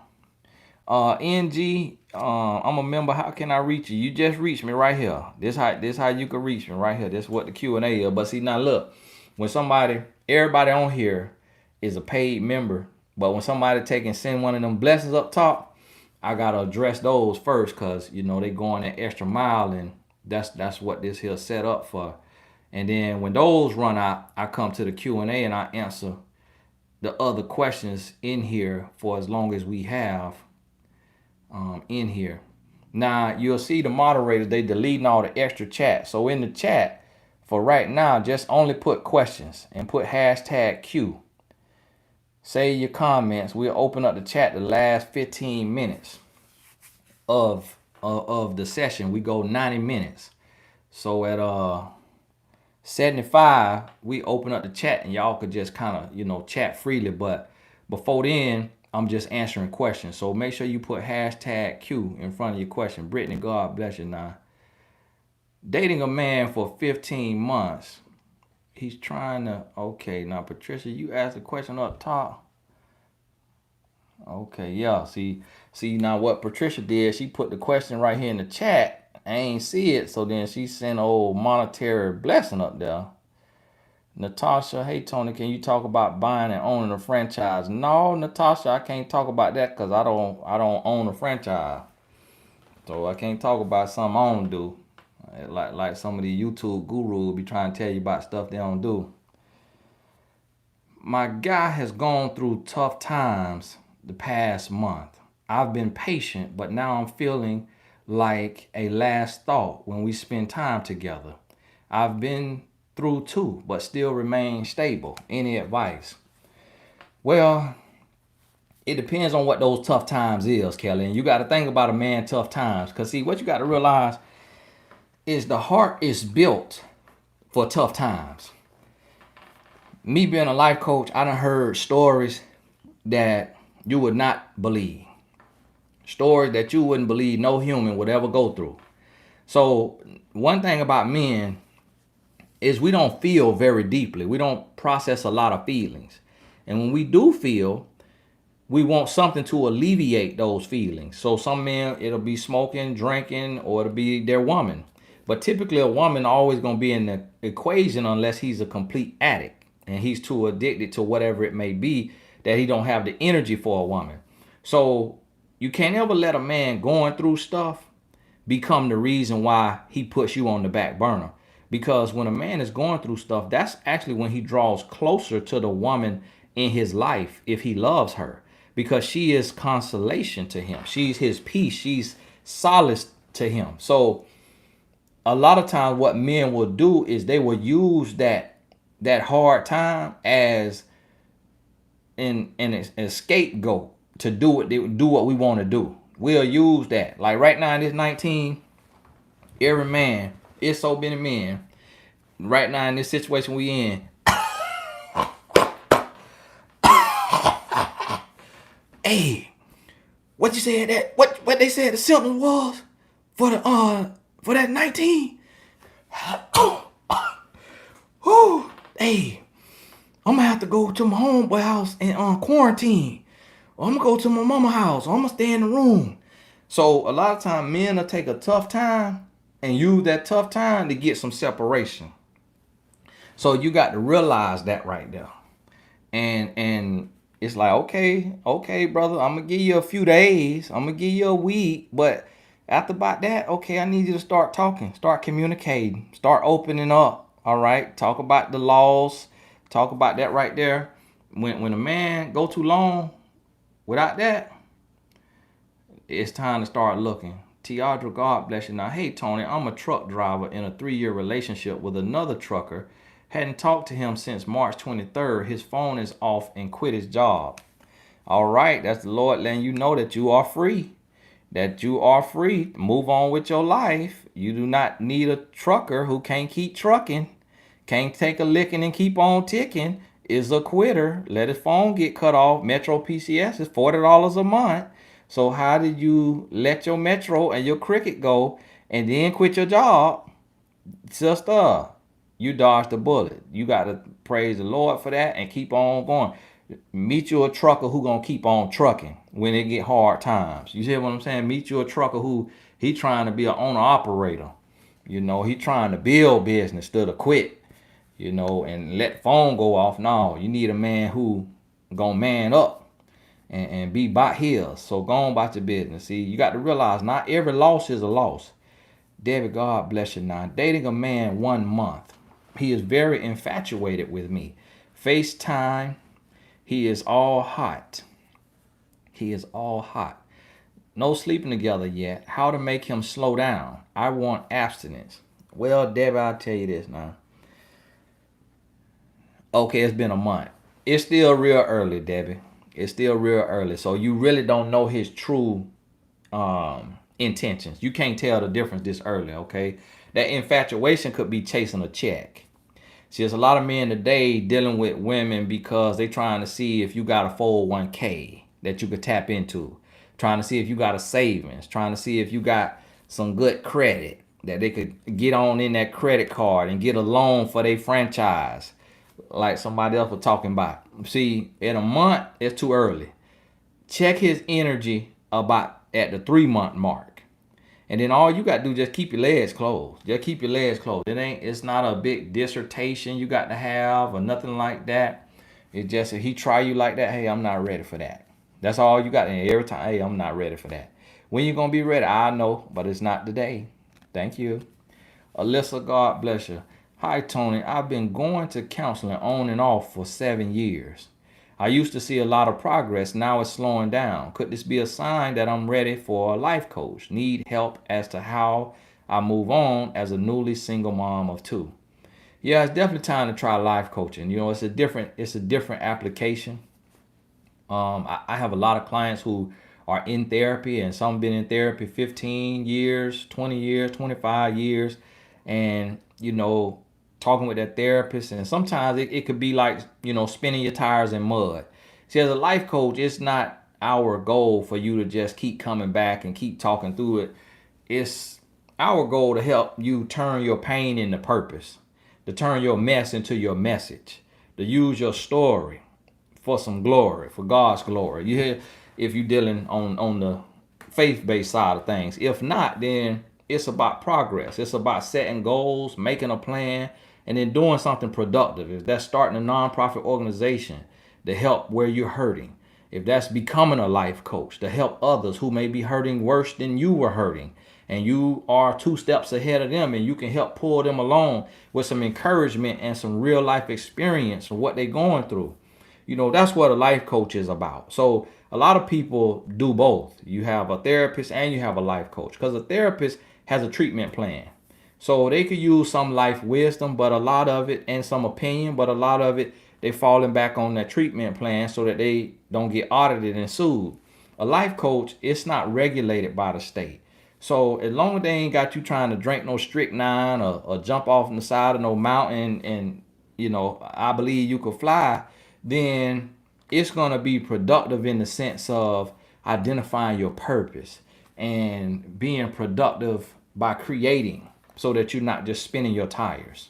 NG, I'm a member. How can I reach you? You just reach me right here. This how you can reach me right here. This is what the Q&A is. But see, now look, when everybody on here is a paid member, but when somebody send one of them blessings up top, I gotta address those first, cause you know they going that extra mile, and that's what this here set up for. And then when those run out, I come to the Q&A and I answer the other questions in here for as long as we have in here. Now you'll see the moderators, they deleting all the extra chat. So in the chat for right now, just only put questions and put hashtag Q. Say your comments. We'll open up the chat the last 15 minutes of the session. We go 90 minutes. So at 75, we open up the chat and y'all could just kind of, you know, chat freely. But before then, I'm just answering questions. So make sure you put hashtag Q in front of your question. Brittany, God bless you now. Dating a man for 15 months. He's trying to, okay, now Patricia, you asked a question up top. Okay, yeah, see now what Patricia did, she put the question right here in the chat. I ain't see it, so then she sent old monetary blessing up there. Natasha, hey Tony, can you talk about buying and owning a franchise? No, Natasha, I can't talk about that because I don't own a franchise. So I can't talk about something I don't do. Like some of the YouTube gurus be trying to tell you about stuff they don't do. My guy has gone through tough times the past month. I've been patient, but now I'm feeling like a last thought when we spend time together. I've been through too, but still remain stable. Any advice? Well, it depends on what those tough times is, Kelly. And you got to think about a man tough times. Because see, what you got to realize is the heart is built for tough times. Me being a life coach, I done heard stories that you would not believe. Stories that you wouldn't believe no human would ever go through. So one thing about men is we don't feel very deeply. We don't process a lot of feelings. And when we do feel, we want something to alleviate those feelings. So some men, it'll be smoking, drinking, or it'll be their woman. But typically a woman always going to be in the equation unless he's a complete addict and he's too addicted to whatever it may be that he don't have the energy for a woman. So you can't ever let a man going through stuff become the reason why he puts you on the back burner. Because when a man is going through stuff, that's actually when he draws closer to the woman in his life if he loves her. Because she is consolation to him. She's his peace. She's solace to him. So a lot of times what men will do is they will use that hard time as an scapegoat to do what we want to do. We'll use that. Like right now in this 19, every man, it's so many men. Right now in this situation we in. Hey, what you said that? What they said the symptoms was for that 19? Whew. Hey, I'm gonna have to go to my homeboy house and quarantine. Or I'm gonna go to my mama house. Or I'm gonna stay in the room. So a lot of times men will take a tough time and use that tough time to get some separation. So you got to realize that right there. And it's like, okay, brother, I'm gonna give you a few days. I'm gonna give you a week, but after about that, okay, I need you to start talking, start communicating, start opening up. All right, talk about the laws, talk about that right there. When a man go too long without that, it's time to start looking. Tiadra, God bless you. Now, hey, Tony, I'm a truck driver in a 3-year relationship with another trucker. Hadn't talked to him since March 23rd. His phone is off and quit his job. All right, that's the Lord letting you know that you are free. That you are free. Move on with your life. You do not need a trucker who can't keep trucking, can't take a licking and keep on ticking, is a quitter. Let his phone get cut off. Metro PCS is $40 a month. So how did you let your Metro and your Cricket go and then quit your job? Sister, you dodged the bullet. You got to praise the Lord for that and keep on going. Meet you a trucker who gonna keep on trucking when it get hard times. You see what I'm saying? Meet you a trucker who he trying to be an owner operator. You know, he trying to build business instead of quit. And let the phone go off. No, you need a man who gonna man up and be about his. So go on about your business. See, you got to realize not every loss is a loss. David, God bless you now. Dating a man 1 month. He is very infatuated with me. FaceTime. He is all hot. He is all hot. No sleeping together yet. How to make him slow down? I want abstinence. Well, Debbie, I'll tell you this now. Okay, it's been a month. It's still real early, Debbie. It's still real early. So you really don't know his true intentions. You can't tell the difference this early, okay? That infatuation could be chasing a check. See, there's a lot of men today dealing with women because they trying to see if you got a 401k that you could tap into, trying to see if you got a savings, trying to see if you got some good credit that they could get on in that credit card and get a loan for their franchise, like somebody else was talking about. See, in a month, it's too early. Check his energy about at the 3 month mark. And then all you got to do is just keep your legs closed. Just keep your legs closed. It's not a big dissertation you got to have or nothing like that. It's just if he try you like that, hey, I'm not ready for that. That's all you got. And every time, hey, I'm not ready for that. When you going to be ready? I know, but it's not today. Thank you. Alyssa, God bless you. Hi, Tony. I've been going to counseling on and off for 7 years. I used to see a lot of progress. Now it's slowing down. Could this be a sign that I'm ready for a life coach? Need help as to how I move on as a newly single mom of 2. Yeah, it's definitely time to try life coaching. You know, it's a different application. I have a lot of clients who are in therapy, and some been in therapy 15 years, 20 years, 25 years, and talking with that therapist, and sometimes it could be like, spinning your tires in mud. See, as a life coach, it's not our goal for you to just keep coming back and keep talking through it. It's our goal to help you turn your pain into purpose, to turn your mess into your message, to use your story for some glory, for God's glory. You hear? If you're dealing on the faith-based side of things. If not, then it's about progress. It's about setting goals, making a plan, and then doing something productive. If that's starting a nonprofit organization to help where you're hurting, if that's becoming a life coach to help others who may be hurting worse than you were hurting, and you are 2 steps ahead of them, and you can help pull them along with some encouragement and some real life experience of what they're going through. That's what a life coach is about. So a lot of people do both. You have a therapist and you have a life coach, because a therapist has a treatment plan. So they could use some life wisdom, but a lot of it, and some opinion, but a lot of it, they falling back on that treatment plan so that they don't get audited and sued. A life coach, it's not regulated by the state. So as long as they ain't got you trying to drink no strychnine or jump off on the side of no mountain and, I believe you could fly, then it's going to be productive in the sense of identifying your purpose and being productive by creating, so that you're not just spinning your tires.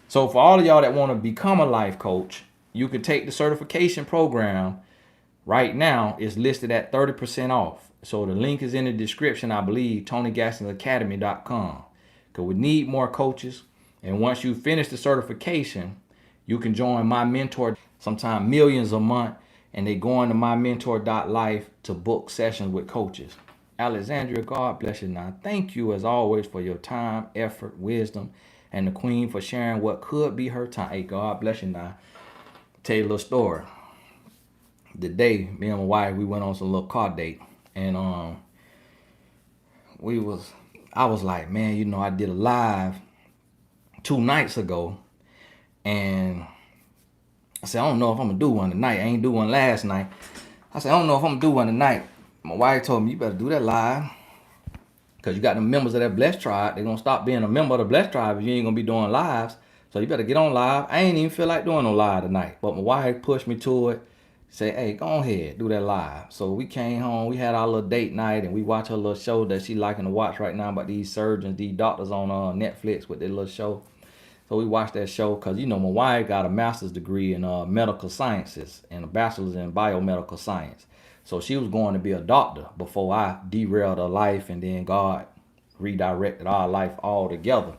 So for all of y'all that want to become a life coach, you can take the certification program right now. It's listed at 30% off. So the link is in the description, I believe, TonyGastinsAcademy.com. Because we need more coaches. And once you finish the certification, you can join my mentor, sometimes millions a month, and they go into mymentor.life to book sessions with coaches. Alexandria, God bless you now. Thank you as always for your time, effort, wisdom, and the queen for sharing what could be her time. Hey, God bless you now. Tell you a little story. The day me and my wife, we went on some little car date, and I was like, man, I did a live 2 nights ago, and I said, I don't know if I'm gonna do one tonight. I ain't do one last night. I said, I don't know if I'm gonna do one tonight. My wife told me, you better do that live, because you got the members of that Blessed Tribe. They're gonna stop being a member of the Blessed Tribe if you ain't gonna be doing lives. So you better get on live. I ain't even feel like doing no live tonight, but my wife pushed me to it. Say, hey, go ahead, do that live. So we came home, we had our little date night, and we watched her little show that she liking to watch right now about these surgeons, these doctors on Netflix with their little show. So we watched that show because, my wife got a master's degree in medical sciences and a bachelor's in biomedical science. So she was going to be a doctor before I derailed her life, and then God redirected our life altogether.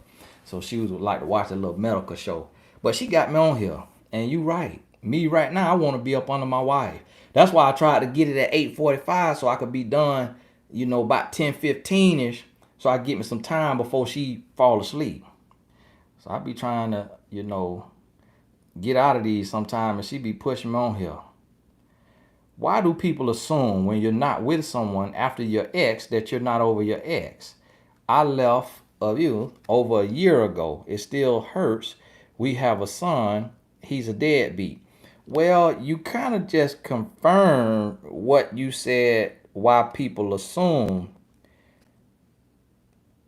So she would like to watch a little medical show. But she got me on here, and you right. Me right now, I want to be up under my wife. That's why I tried to get it at 8:45 so I could be done, about 10:15ish, so I get me some time before she fall asleep. So I be trying to, get out of these sometime, and she be pushing me on here. Why do people assume when you're not with someone after your ex that you're not over your ex? I left of you over a year ago. It still hurts. We have a son. He's a deadbeat. Well, you kind of just confirm what you said, why people assume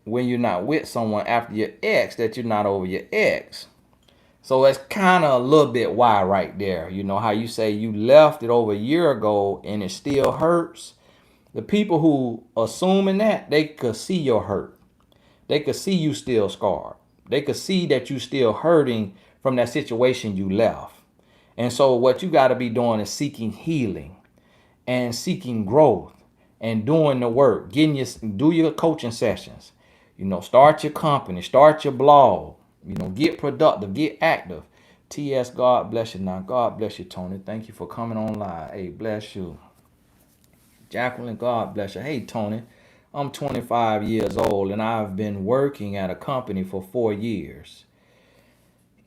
when you're not with someone after your ex that you're not over your ex. So it's kind of a little bit why right there. You know how you say you left it over a year ago and it still hurts? The people who assuming that, they could see your hurt. They could see you still scarred. They could see that you still hurting from that situation you left. And so what you got to be doing is seeking healing and seeking growth and doing the work. Do your coaching sessions. Start your company, start your blog. Get productive, get active. TS, God bless you now. God bless you, Tony. Thank you for coming on live. Hey, bless you. Jacqueline, God bless you. Hey, Tony, I'm 25 years old and I've been working at a company for 4 years.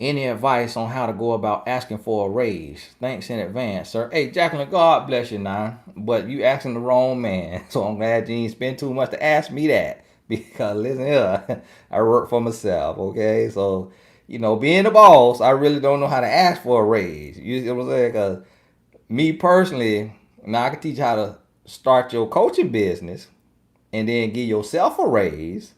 Any advice on how to go about asking for a raise? Thanks in advance, sir. Hey, Jacqueline, God bless you now. But you asking the wrong man. So I'm glad you ain't spend too much to ask me that. Because listen here, I work for myself, okay? So, being the boss, I really don't know how to ask for a raise. You see what I'm saying? Because me personally, now I can teach you how to start your coaching business and then give yourself a raise.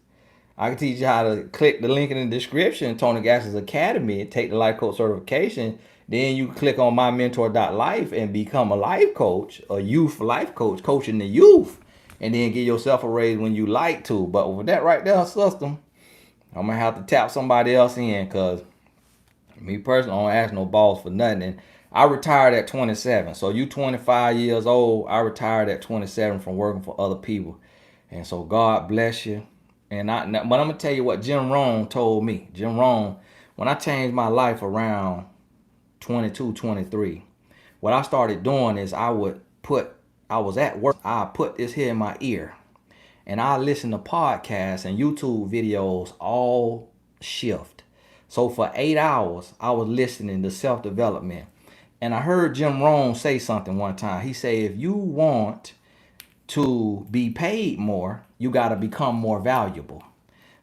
I can teach you how to click the link in the description, Tony Gass's Academy, take the life coach certification. Then you click on mymentor.life and become a life coach, a youth life coach, coaching the youth. And then get yourself a raise when you like to. But with that right there, system, I'm going to have to tap somebody else in because me personally, I don't ask no boss for nothing. And I retired at 27. So you 25 years old, I retired at 27 from working for other people. And so God bless you. But I'm going to tell you what Jim Rohn told me. Jim Rohn, when I changed my life around 22, 23, what I started doing is I was at work, I put this here in my ear. And I listen to podcasts and YouTube videos all shift. So for 8 hours, I was listening to self-development. And I heard Jim Rohn say something one time. He said, if you want to be paid more, you got to become more valuable.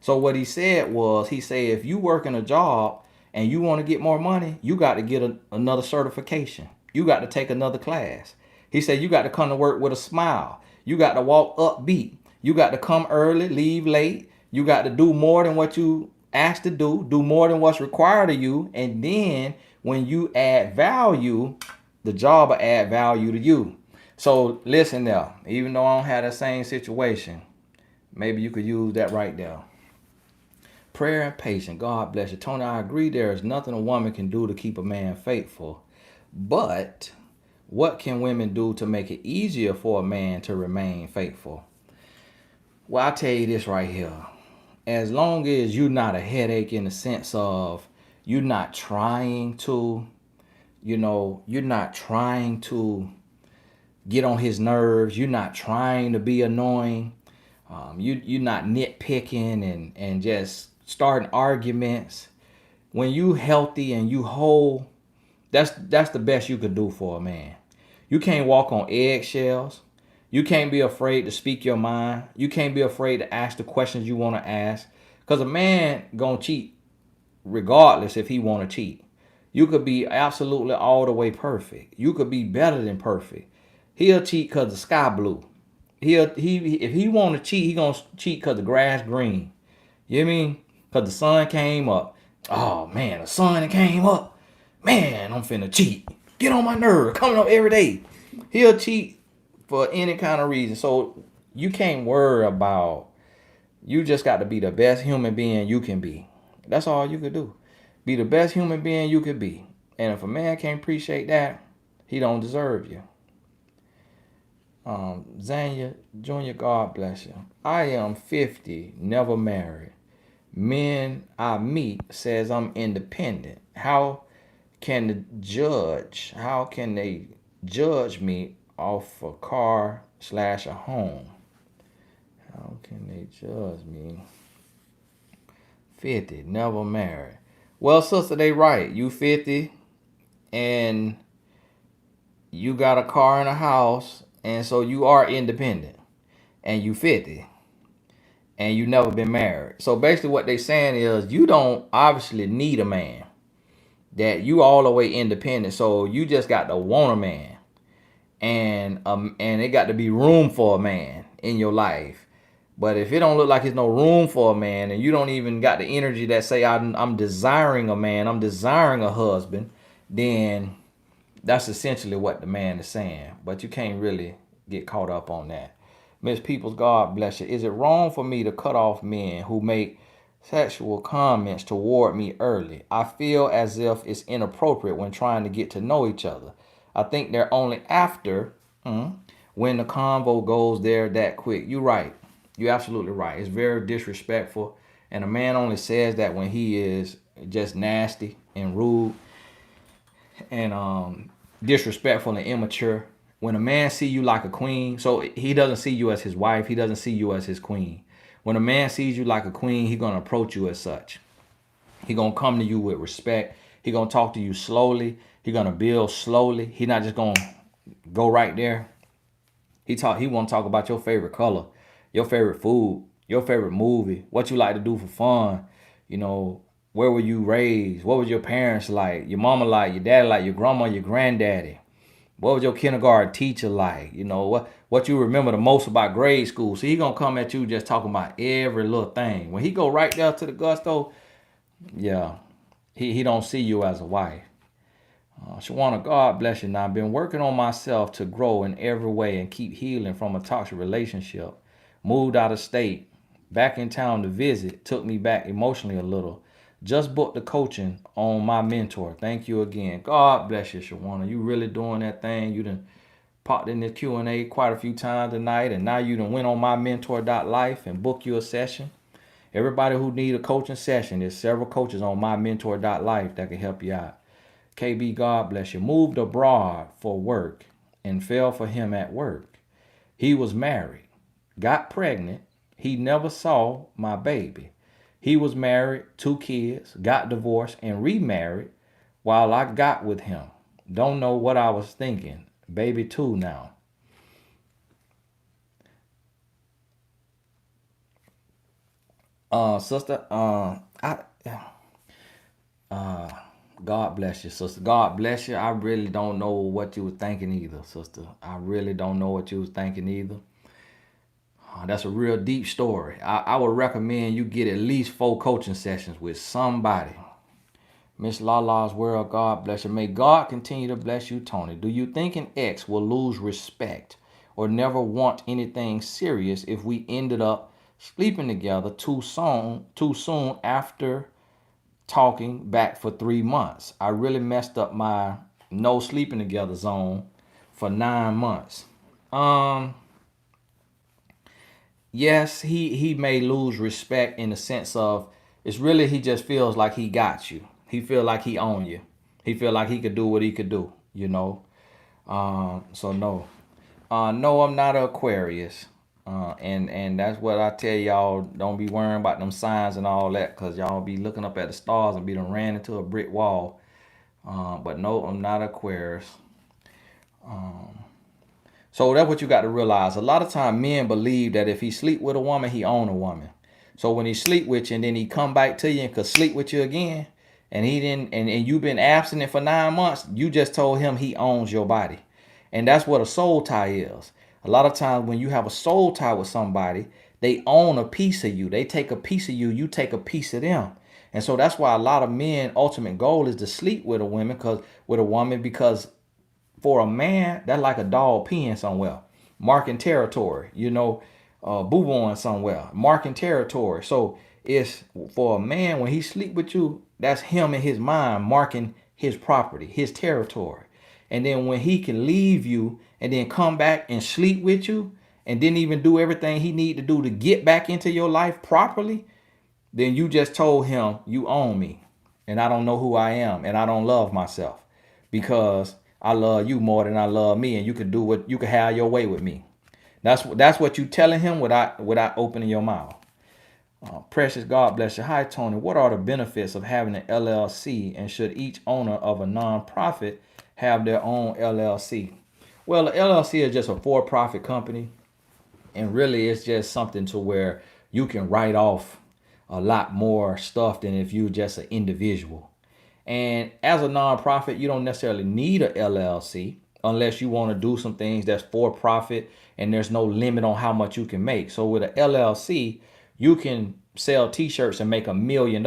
So what he said was, if you work in a job and you want to get more money, you got to get another certification. You got to take another class. He said, you got to come to work with a smile. You got to walk upbeat. You got to come early, leave late. You got to do more than what you asked to do more than what's required of you. And then when you add value, the job will add value to you. So listen now, even though I don't have that same situation, maybe you could use that right there. Prayer and patience. God bless you. Tony, I agree there is nothing a woman can do to keep a man faithful. But what can women do to make it easier for a man to remain faithful? Well, I'll tell you this right here. As long as you're not a headache in the sense of you're not trying to, you're not trying to get on his nerves. You're not trying to be annoying. You're not nitpicking and just starting arguments. When you healthy and you whole, that's the best you could do for a man. You can't walk on eggshells. You can't be afraid to speak your mind. You can't be afraid to ask the questions you want to ask. Because a man gonna cheat regardless if he want to cheat. You could be absolutely all the way perfect. You could be better than perfect. He'll cheat because the sky blue. If he want to cheat, he gonna cheat because the grass green. You know what I mean? Because the sun came up. Oh man, the sun came up. Man, I'm finna cheat. Get on my nerve. Coming up every day. He'll cheat for any kind of reason. So you can't worry about. You just got to be the best human being you can be. That's all you could do. Be the best human being you could be. And if a man can't appreciate that, he don't deserve you. Zanya Jr., God bless you. I am 50, never married. Men I meet says I'm independent. How can the judge, how can they judge me off a car slash a home? How can they judge me? 50, never married. Well, sister, they right. You 50 and you got a car and a house, and so you are independent. And you 50 and you never been married. So basically what they saying is you don't obviously need a man. That you all the way independent. So you just got to want a man. And it got to be room for a man in your life. But if it don't look like it's no room for a man, and you don't even got the energy that say I'm desiring a man, I'm desiring a husband, then that's essentially what the man is saying. But you can't really get caught up on that. Miss Peoples, God bless you. Is it wrong for me to cut off men who make sexual comments toward me early? I feel as if it's inappropriate when trying to get to know each other. I think they're only after when the convo goes there that quick. You're right. You're absolutely right. It's very disrespectful. And a man only says that when he is just nasty and rude and disrespectful and immature. When a man see you like a queen, so he doesn't see you as his wife, he doesn't see you as his queen. When a man sees you like a queen, he's gonna approach you as such. He gonna come to you with respect. He gonna talk to you slowly. He gonna build slowly. He not just gonna go right there. He want to talk about your favorite color, your favorite food, your favorite movie, what you like to do for fun. You know, where were you raised? What was your parents like? Your mama like? Your daddy like? Your grandma? Your granddaddy? What was your kindergarten teacher like? You know, what you remember the most about grade school? So he gonna come at you just talking about every little thing. When he go right there to the gusto, yeah, he don't see you as a wife. Shawana, God bless you. Now, I've been working on myself to grow in every way and keep healing from a toxic relationship. Moved out of state, back in town to visit, took me back emotionally a little. Just booked the coaching on my mentor. Thank you again. God bless you, Shawana. You really doing that thing. You done popped in the Q&A quite a few times tonight, and now you done went on mymentor.life and booked you a session. Everybody who need a coaching session, there's several coaches on mymentor.life that can help you out. KB, God bless you. Moved abroad for work and fell for him at work. He was married, got pregnant. He never saw my baby. He was married, 2 kids, got divorced and remarried while I got with him. Don't know what I was thinking. Baby 2 now. Sister, God bless you, sister. God bless you. I really don't know what you was thinking either, sister. I really don't know what you was thinking either. That's a real deep story. I would recommend you get at least 4 coaching sessions with somebody. Miss Lala's World, God bless you. May God continue to bless you, Tony. Do you think an ex will lose respect or never want anything serious if we ended up sleeping together too soon after talking back for 3 months? I really messed up my no sleeping together zone for 9 months. Yes, he may lose respect in the sense of it's really he just feels like he got you. He feel like he own you. He feel like he could do what he could do, you know. So no. No, I'm not an Aquarius. And that's what I tell y'all. Don't be worrying about them signs and all that, cause y'all be looking up at the stars and be done ran into a brick wall. But no, I'm not Aquarius. So that's what you got to realize. A lot of time men believe that if he sleep with a woman, he own a woman. So when he sleep with you and then he come back to you and could sleep with you again, and he didn't, and you've been abstinent for 9 months, you just told him he owns your body. And that's what a soul tie is. A lot of times when you have a soul tie with somebody, they own a piece of you. They take a piece of you, you take a piece of them. And so that's why a lot of men ultimate goal is to sleep with a woman because for a man, that's like a dog peeing somewhere, marking territory, boo-booing somewhere, marking territory. So it's for a man, when he sleep with you, that's him in his mind marking his property, his territory. And then when he can leave you and then come back and sleep with you and didn't even do everything he need to do to get back into your life properly, then you just told him you own me. and I don't know who I am, and I don't love myself because I love you more than I love me, and you can do what you can have your way with me. That's what you telling him without opening your mouth. Precious, God bless you. Hi, Tony. What are the benefits of having an LLC, and should each owner of a nonprofit have their own LLC? Well, the LLC is just a for-profit company, and really it's just something to where you can write off a lot more stuff than if you just an individual. And as a nonprofit, you don't necessarily need a LLC unless you want to do some things that's for profit and there's no limit on how much you can make. So with an LLC, you can sell t-shirts and make $1 million.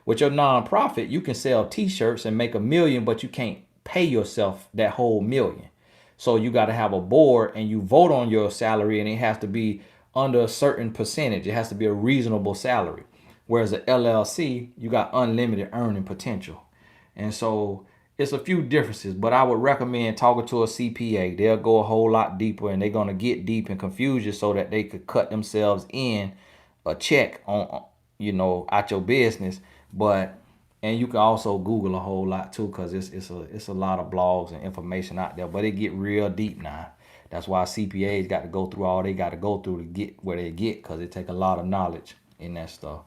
With your nonprofit, you can sell t-shirts and make 1 million, but you can't pay yourself that whole million. So you got to have a board and you vote on your salary, and it has to be under a certain percentage. It has to be a reasonable salary. Whereas the LLC, you got unlimited earning potential. And so it's a few differences, but I would recommend talking to a CPA. They'll go a whole lot deeper, and they're going to get deep and confuse you so that they could cut themselves in a check on, out your business. And you can also Google a whole lot too, because it's a lot of blogs and information out there, but it get real deep now. That's why CPAs got to go through all they got to go through to get where they get, because it take a lot of knowledge in that stuff.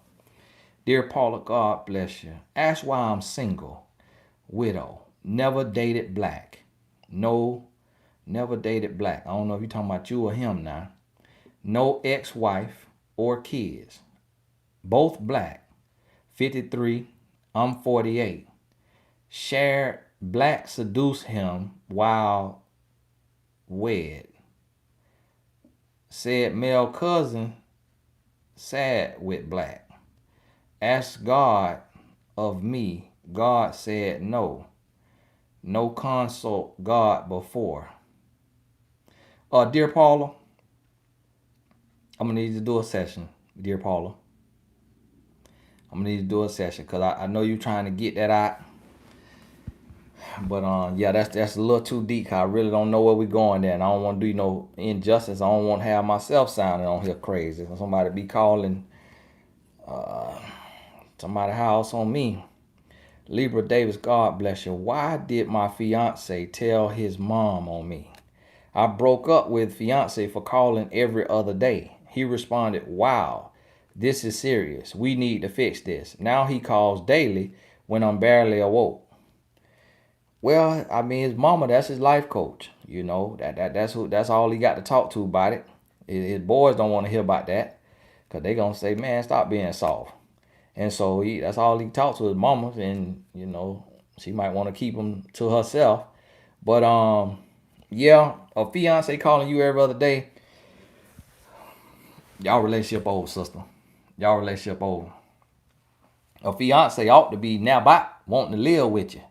Dear Paula, God bless you. Ask why I'm single, widow, never dated black. No, never dated black. I don't know if you're talking about you or him now. No ex-wife or kids. Both black. 53, I'm 48. Shared black, seduced him while wed. Said male cousin, sad with black. Asked God of me. God said no. No consult God before. Dear Paula, I'm going to need you to do a session, dear Paula. I'm going to need you to do a session because I know you're trying to get that out. But yeah, that's a little too deep. I really don't know where we're going there, and I don't want to do no injustice. I don't want to have myself sounding on here crazy. Somebody be calling somebody's house on me. Libra Davis, God bless you. Why did my fiance tell his mom on me? I broke up with fiance for calling every other day. He responded, wow, this is serious. We need to fix this. Now he calls daily when I'm barely awoke. Well, I mean, his mama, that's his life coach. That's all he got to talk to about it. His boys don't want to hear about that, because they going to say, man, stop being soft. And so that's all he talks to his mama, and she might want to keep him to herself. But yeah, a fiance calling you every other day, y'all relationship over, sister. Y'all relationship over. A fiance ought to be now back wanting to live with you.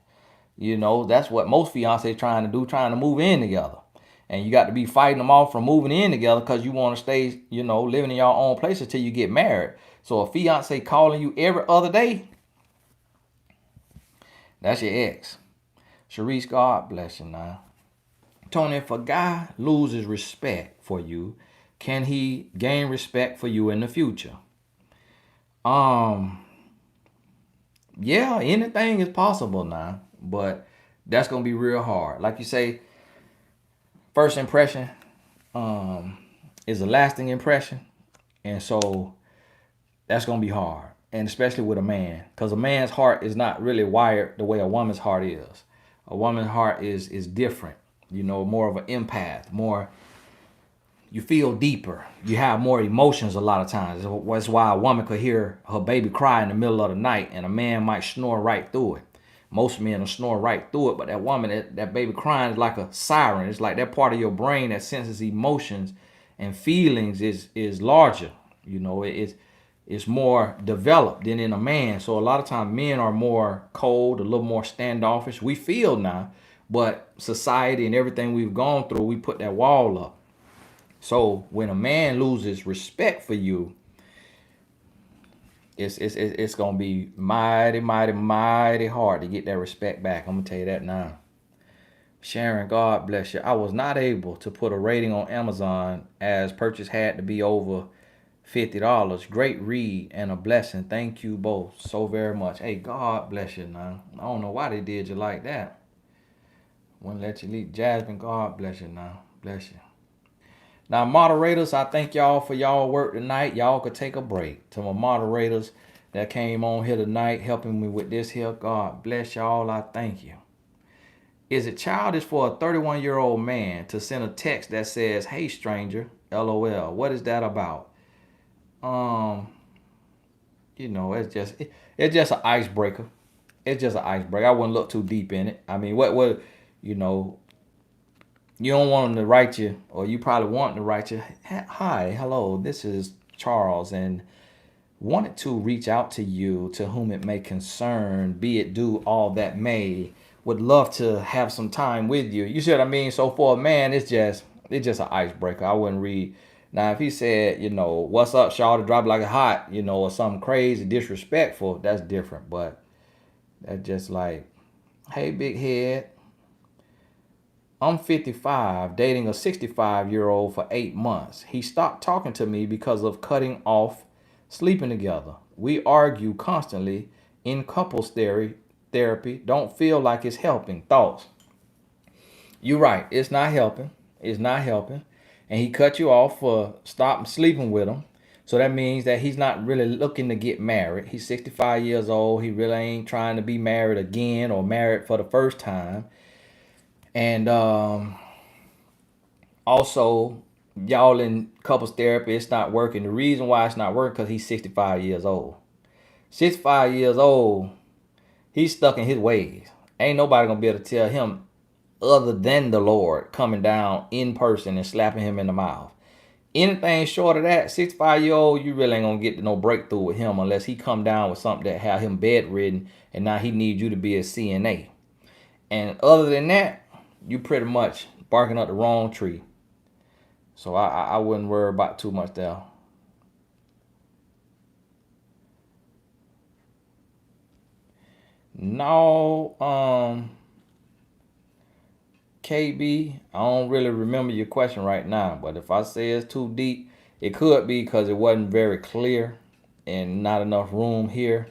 That's what most fiancés trying to do, trying to move in together. And you got to be fighting them off from moving in together because you want to stay, living in your own place until you get married. So a fiance calling you every other day, that's your ex. Sharice, God bless you now. Tony, if a guy loses respect for you, can he gain respect for you in the future? Yeah, anything is possible now, but that's gonna be real hard. Like you say, first impression is a lasting impression, and so that's gonna be hard, and especially with a man, because a man's heart is not really wired the way a woman's heart is. A woman's heart is different, more of an empath, more. You feel deeper. You have more emotions a lot of times. That's why a woman could hear her baby cry in the middle of the night, and a man might snore right through it. Most men will snore right through it, but that woman, that baby crying is like a siren. It's like that part of your brain that senses emotions and feelings is larger. It's more developed than in a man. So a lot of times men are more cold, a little more standoffish. We feel now, but society and everything we've gone through, we put that wall up. So when a man loses respect for you, it's gonna be mighty, mighty, mighty hard to get that respect back. I'm gonna tell you that now. Sharon, God bless you. I was not able to put a rating on Amazon as purchase had to be over $50. Great read and a blessing. Thank you both so very much. Hey, God bless you now. I don't know why they did you like that. Wouldn't let you leave. Jasmine, God bless you now. Bless you. Now, moderators, I thank y'all for y'all work tonight. Y'all could take a break. To my moderators that came on here tonight helping me with this here, God bless y'all. I thank you. Is it childish for a 31-year-old man to send a text that says, "Hey stranger, LOL"? What is that about? Um, it's just an icebreaker. It's just an icebreaker. I wouldn't look too deep in it. I mean, what you know, you don't want them to write you, or you probably want them to write you, "Hi, hello, this is Charles, and wanted to reach out to you, to whom it may concern, be it due all that may. Would love to have some time with you." You see what I mean? So for a man, it's just an icebreaker. I wouldn't read. Now, if he said, "What's up, Shawty, drop it like a hot," or something crazy, disrespectful, that's different. But that's just like, "Hey, big head, I'm 55, dating a 65-year-old for 8 months. He stopped talking to me because of cutting off sleeping together. We argue constantly in couples therapy. Don't feel like it's helping. Thoughts?" You're right. It's not helping. It's not helping. And he cut you off for stopping sleeping with him. So that means that he's not really looking to get married. He's 65 years old. He really ain't trying to be married again or married for the first time. And also, y'all in couples therapy, it's not working. The reason why it's not working because he's 65 years old. 65 years old, he's stuck in his ways. Ain't nobody gonna be able to tell him other than the Lord coming down in person and slapping him in the mouth. Anything short of that, 65-year-old, you really ain't gonna get no breakthrough with him unless he come down with something that have him bedridden and now he needs you to be a CNA. And other than that, you pretty much barking up the wrong tree. So I wouldn't worry about too much there. No, KB, I don't really remember your question right now, but if I say it's too deep, it could be because it wasn't very clear and not enough room here.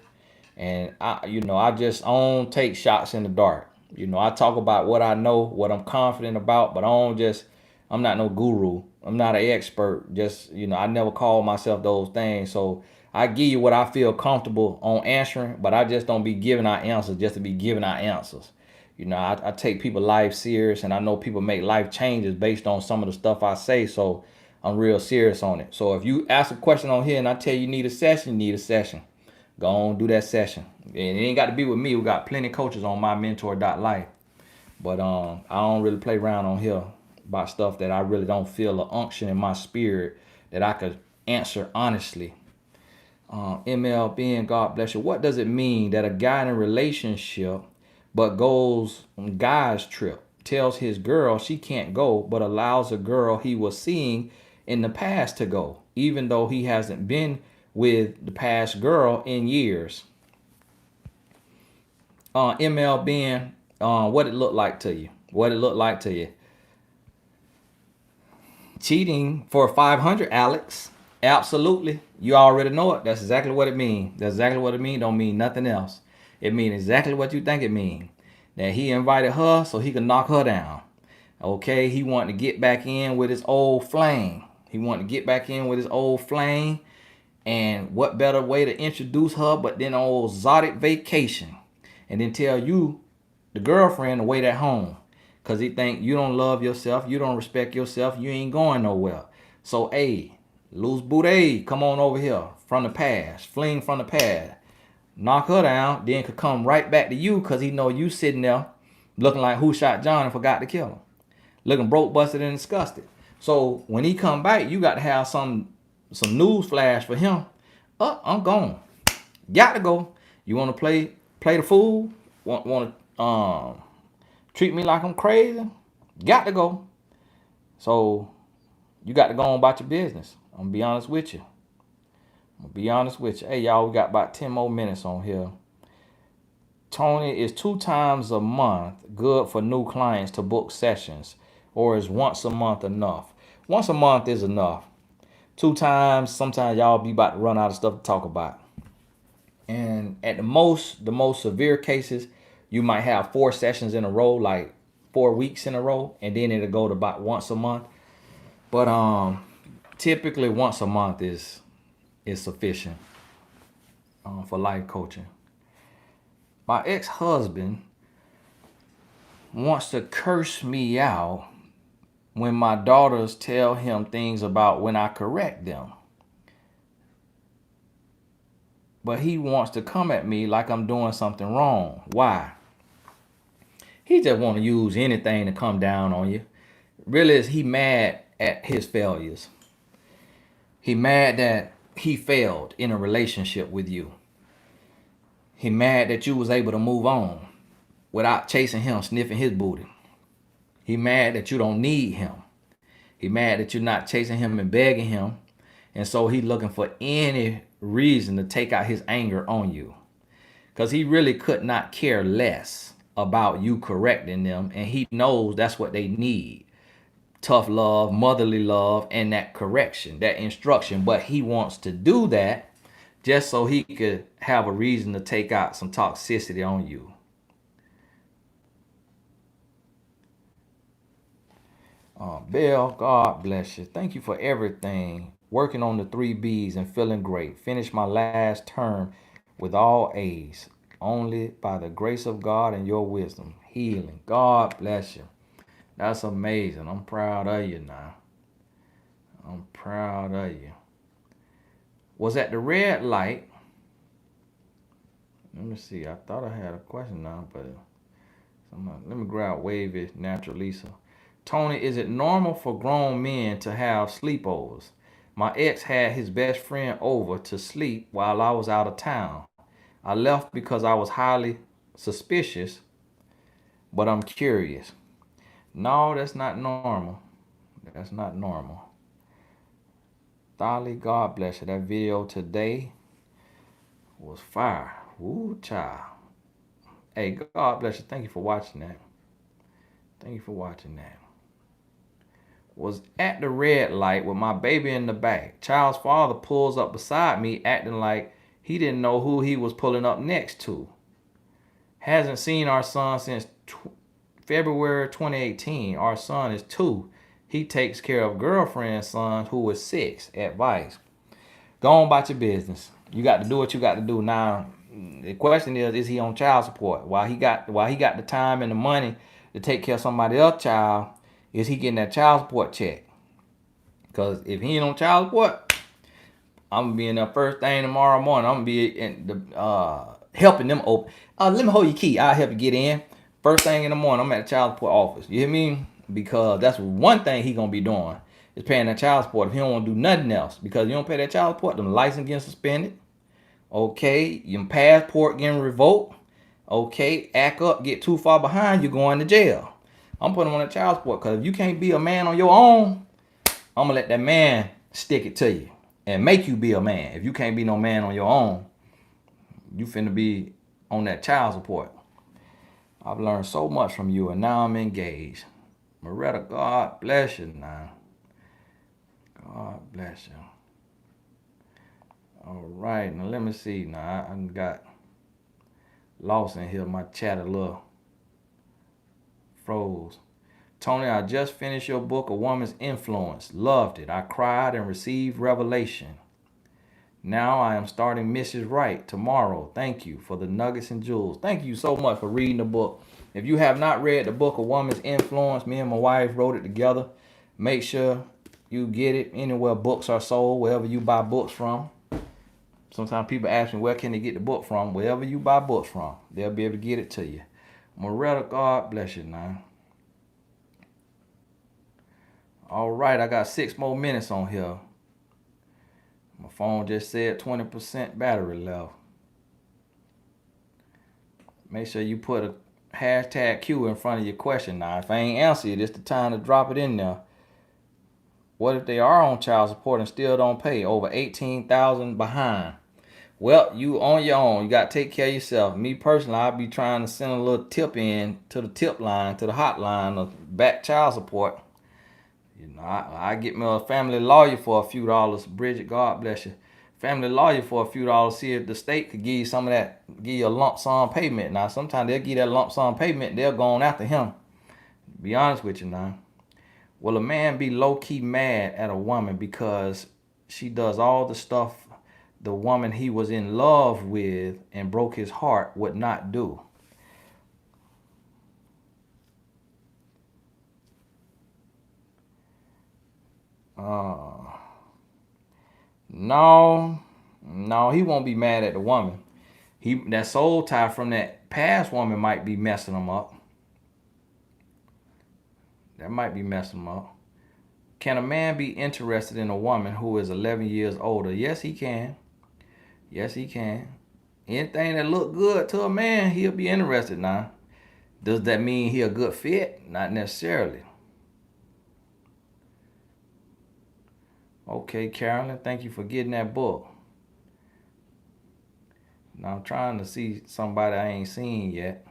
And I don't take shots in the dark. I talk about what I know, what I'm confident about, but I'm not no guru. I'm not an expert. Just, I never call myself those things. So I give you what I feel comfortable on answering, but I just don't be giving out answers just to be giving out answers. I take people life serious, and I know people make life changes based on some of the stuff I say. So I'm real serious on it. So if you ask a question on here and I tell you need a session, you need a session. Go on, do that session. And it ain't got to be with me. We got plenty of coaches on my mentor.life. But I don't really play around on here about stuff that I really don't feel an unction in my spirit that I could answer honestly. MLB and God bless you. What does it mean that a guy in a relationship but goes on guy's trip, tells his girl she can't go, but allows a girl he was seeing in the past to go, even though he hasn't been with the past girl in years? MLB, what it looked like to you? What it looked like to you? Cheating for 500, Alex. Absolutely. You already know it. That's exactly what it means. That's exactly what it means. Don't mean nothing else. It means exactly what you think it means. That he invited her so he could knock her down. Okay, he wanted to get back in with his old flame. And what better way to introduce her but then an old exotic vacation? And then tell you, the girlfriend, to wait at home. Because he think you don't love yourself, you don't respect yourself, you ain't going nowhere. So, hey, loose booty, come on over here from the past. Fling from the past. Knock her down, then could come right back to you because he know you sitting there looking like who shot John and forgot to kill him. Looking broke, busted, and disgusted. So when he come back, you got to have some news flash for him. I'm gone. Got to go. You want to play the fool? Want to treat me like I'm crazy? Got to go. So you got to go on about your business. I'm gonna be honest with you. Hey, y'all, we got about 10 more minutes on here. Tony, is 2 times a month good for new clients to book sessions, or is once a month enough? Once a month is enough. 2 times. Sometimes y'all be about to run out of stuff to talk about. And at the most severe cases, you might have 4 sessions in a row, like 4 weeks in a row, and then it'll go to about once a month. But typically once a month is sufficient for life coaching. My ex-husband wants to curse me out when my daughters tell him things about when I correct them. But he wants to come at me like I'm doing something wrong. Why? He just want to use anything to come down on you. Really, is he mad at his failures? He mad that he failed in a relationship with you. He mad that you was able to move on without chasing him, sniffing his booty. He mad that you don't need him. He mad that you're not chasing him and begging him. And so he looking for any reason to take out his anger on you. Because he really could not care less about you correcting them. And he knows that's what they need. Tough love, motherly love, and that correction, that instruction. But he wants to do that just so he could have a reason to take out some toxicity on you. Bill, God bless you. Thank you for everything. Working on the 3 B's and feeling great. Finished my last term with all A's. Only by the grace of God and your wisdom. Healing. God bless you. That's amazing. I'm proud of you now. I'm proud of you. Was at the red light. Let me see. I thought I had a question now, but let me grab Wavy Natural Lisa. Tony, is it normal for grown men to have sleepovers? My ex had his best friend over to sleep while I was out of town. I left because I was highly suspicious, but I'm curious. No, that's not normal. That's not normal. Dolly, God bless you. That video today was fire. Woo, child. Hey, God bless you. Thank you for watching that. Thank you for watching that. Was at the red light with my baby in the back. Child's father pulls up beside me acting like he didn't know who he was pulling up next to. Hasn't seen our son since February 2018. Our son is 2. He takes care of girlfriend's son who is 6. Advice. Go on about your business. You got to do what you got to do. Now, the question is he on child support? While he got the time and the money to take care of somebody else's child, is he getting that child support check? Because if he ain't on child support, I'm going to be in there first thing tomorrow morning. I'm going to be in the, helping them open. Let me hold your key. I'll help you get in. First thing in the morning, I'm at the child support office. You hear me? Because that's one thing he going to be doing is paying that child support if he don't want to do nothing else. Because you don't pay that child support, them license getting suspended. Okay, your passport getting revoked. Okay, act up, get too far behind, you're going to jail. I'm putting him on a child support because if you can't be a man on your own, I'm going to let that man stick it to you and make you be a man. If you can't be no man on your own, you finna be on that child support. I've learned so much from you and now I'm engaged. Marital, God bless you now. God bless you. All right, now let me see. Now I got lost in here. My chat a little froze. Tony, I just finished your book, A Woman's Influence. Loved it. I cried and received revelation. Now I am starting Mrs. Right tomorrow. Thank you for the nuggets and jewels. Thank you so much for reading the book. If you have not read the book, A Woman's Influence, me and my wife wrote it together. Make sure you get it anywhere books are sold, wherever you buy books from. Sometimes people ask me, where can they get the book from? Wherever you buy books from, they'll be able to get it to you. Marital, God bless you now. All right, I got 6 more minutes on here. My phone just said 20% battery left. Make sure you put a hashtag Q in front of your question now. If I ain't answer you, this the time to drop it in there. What if they are on child support and still don't pay? Over $18,000 behind. Well, you on your own. You got to take care of yourself. Me personally, I'll be trying to send a little tip in to the tip line, to the hotline of back child support. You know, I get me a family lawyer for a few dollars. Bridget, God bless you. Family lawyer for a few dollars. See if the state could give you some of that, give you a lump sum payment. Now, sometimes they'll give that lump sum payment. They'll go on after him. Be honest with you now. Will a man be low-key mad at a woman because she does all the stuff the woman he was in love with and broke his heart would not do? No, no, he won't be mad at the woman. That soul tie from that past woman might be messing him up. That might be messing him up. Can a man be interested in a woman who is 11 years older? Yes, he can. Yes, he can. Anything that look good to a man, he'll be interested now. Does that mean he a good fit? Not necessarily. Okay, Carolyn, thank you for getting that book. Now I'm trying to see somebody I ain't seen yet.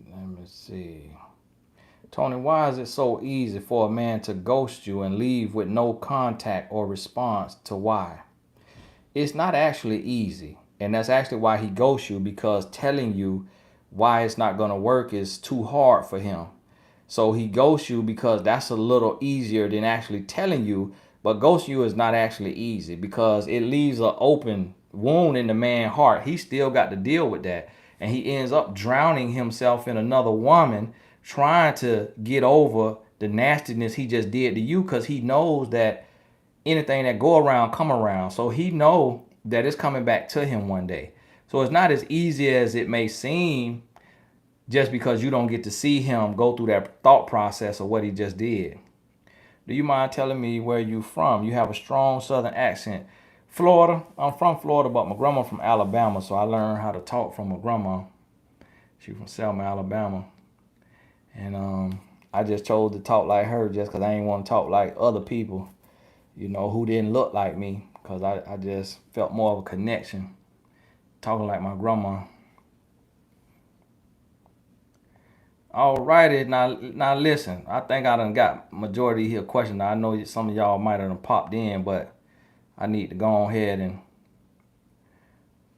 Let me see. Tony, why is it so easy for a man to ghost you and leave with no contact or response to why? It's not actually easy. And that's actually why he ghosts you, because telling you why it's not going to work is too hard for him. So he ghosts you because that's a little easier than actually telling you. But ghost you is not actually easy because it leaves an open wound in the man's heart. He still got to deal with that. And he ends up drowning himself in another woman trying to get over the nastiness he just did to you, because he knows that anything that go around come around. So he know that it's coming back to him one day. So it's not as easy as it may seem, just because you don't get to see him go through that thought process of what he just did. Do you mind telling me where you from? You have a strong southern accent. Florida. I'm from Florida, but my grandma from Alabama, so I learned how to talk from my grandma. She from Selma, Alabama. And I just chose to talk like her just because I ain't want to talk like other people, you know, who didn't look like me, because I just felt more of a connection talking like my grandma. Alrighty, now listen. I think I done got majority here question. I know some of y'all might have done popped in, but I need to go ahead and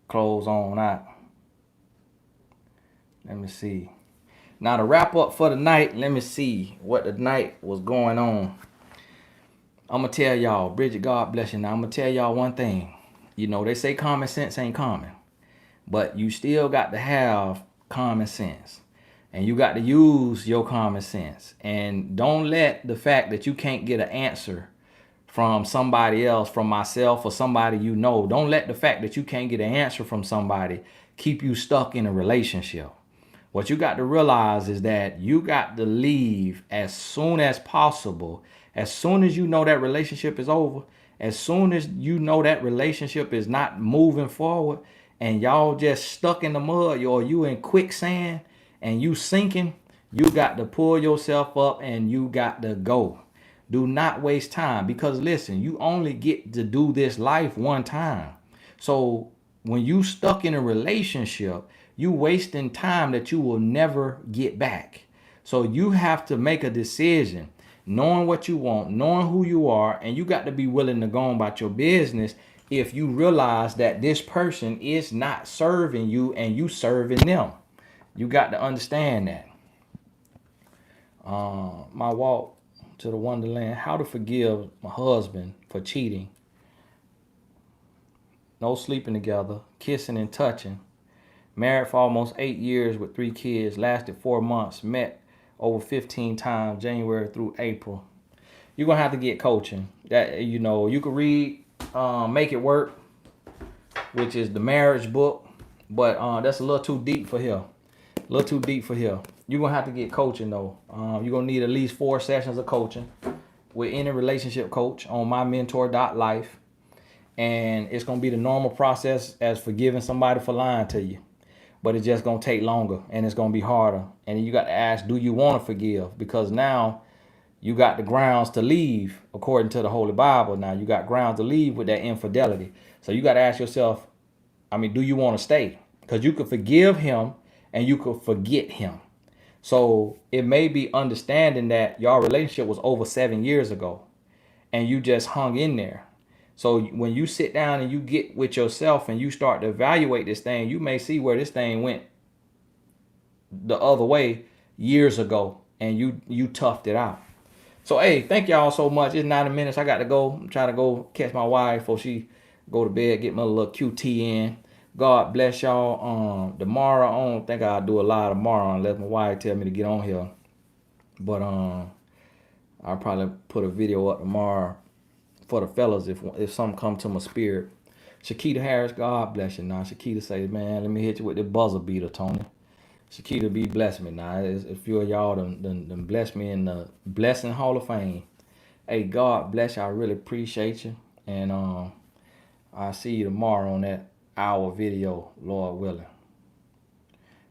close on out. Let me see. Now to wrap up for the night, let me see what the night was going on. I'm gonna tell y'all, Bridget, God bless you. Now I'm gonna tell y'all one thing. You know, they say common sense ain't common, but you still got to have common sense. And you got to use your common sense. And don't let the fact that you can't get an answer from somebody else, from myself or somebody you know, don't let the fact that you can't get an answer from somebody keep you stuck in a relationship. What you got to realize is that you got to leave as soon as possible. As soon as you know that relationship is over, as soon as you know that relationship is not moving forward and y'all just stuck in the mud, or you in quicksand and you sinking, you got to pull yourself up and you got to go. Do not waste time, because listen, you only get to do this life one time. So when you stuck in a relationship, you wasting time that you will never get back. So you have to make a decision, knowing what you want, knowing who you are, and you got to be willing to go on about your business if you realize that this person is not serving you and you serving them. You got to understand that. My walk to the Wonderland, how to forgive my husband for cheating. No sleeping together, kissing and touching. Married for almost 8 years with 3 kids, lasted 4 months, met over 15 times, January through April. You're going to have to get coaching. That, you know, you can read Make It Work, which is the marriage book, but that's a little too deep for here. A little too deep for here. You're going to have to get coaching, though. You're going to need at least 4 sessions of coaching with any relationship coach on mymentor.life. And it's going to be the normal process as forgiving somebody for lying to you. But it's just going to take longer and it's going to be harder. And you got to ask, do you want to forgive? Because now you got the grounds to leave according to the Holy Bible. Now you got grounds to leave with that infidelity. So you got to ask yourself, I mean, do you want to stay? Because you could forgive him and you could forget him. So it may be understanding that your relationship was over 7 years ago and you just hung in there. So when you sit down and you get with yourself and you start to evaluate this thing, you may see where this thing went the other way years ago and you toughed it out. So hey, thank y'all so much. It's 90 minutes. I got to go. I'm trying to go catch my wife before she go to bed, get my little QT in. God bless y'all. Tomorrow I don't think I'll do a live tomorrow unless my wife tell me to get on here. But I'll probably put a video up tomorrow for the fellas if something come to my spirit. Shakita Harris, God bless you now. Shakita say, man, let me hit you with the buzzer beater, Tony. Shakita be bless me now. A few of y'all done bless me in the Blessing Hall of Fame. Hey, God bless you. I really appreciate you. And I'll see you tomorrow on that hour video, Lord willing.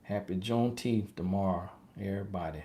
Happy Juneteenth tomorrow, everybody.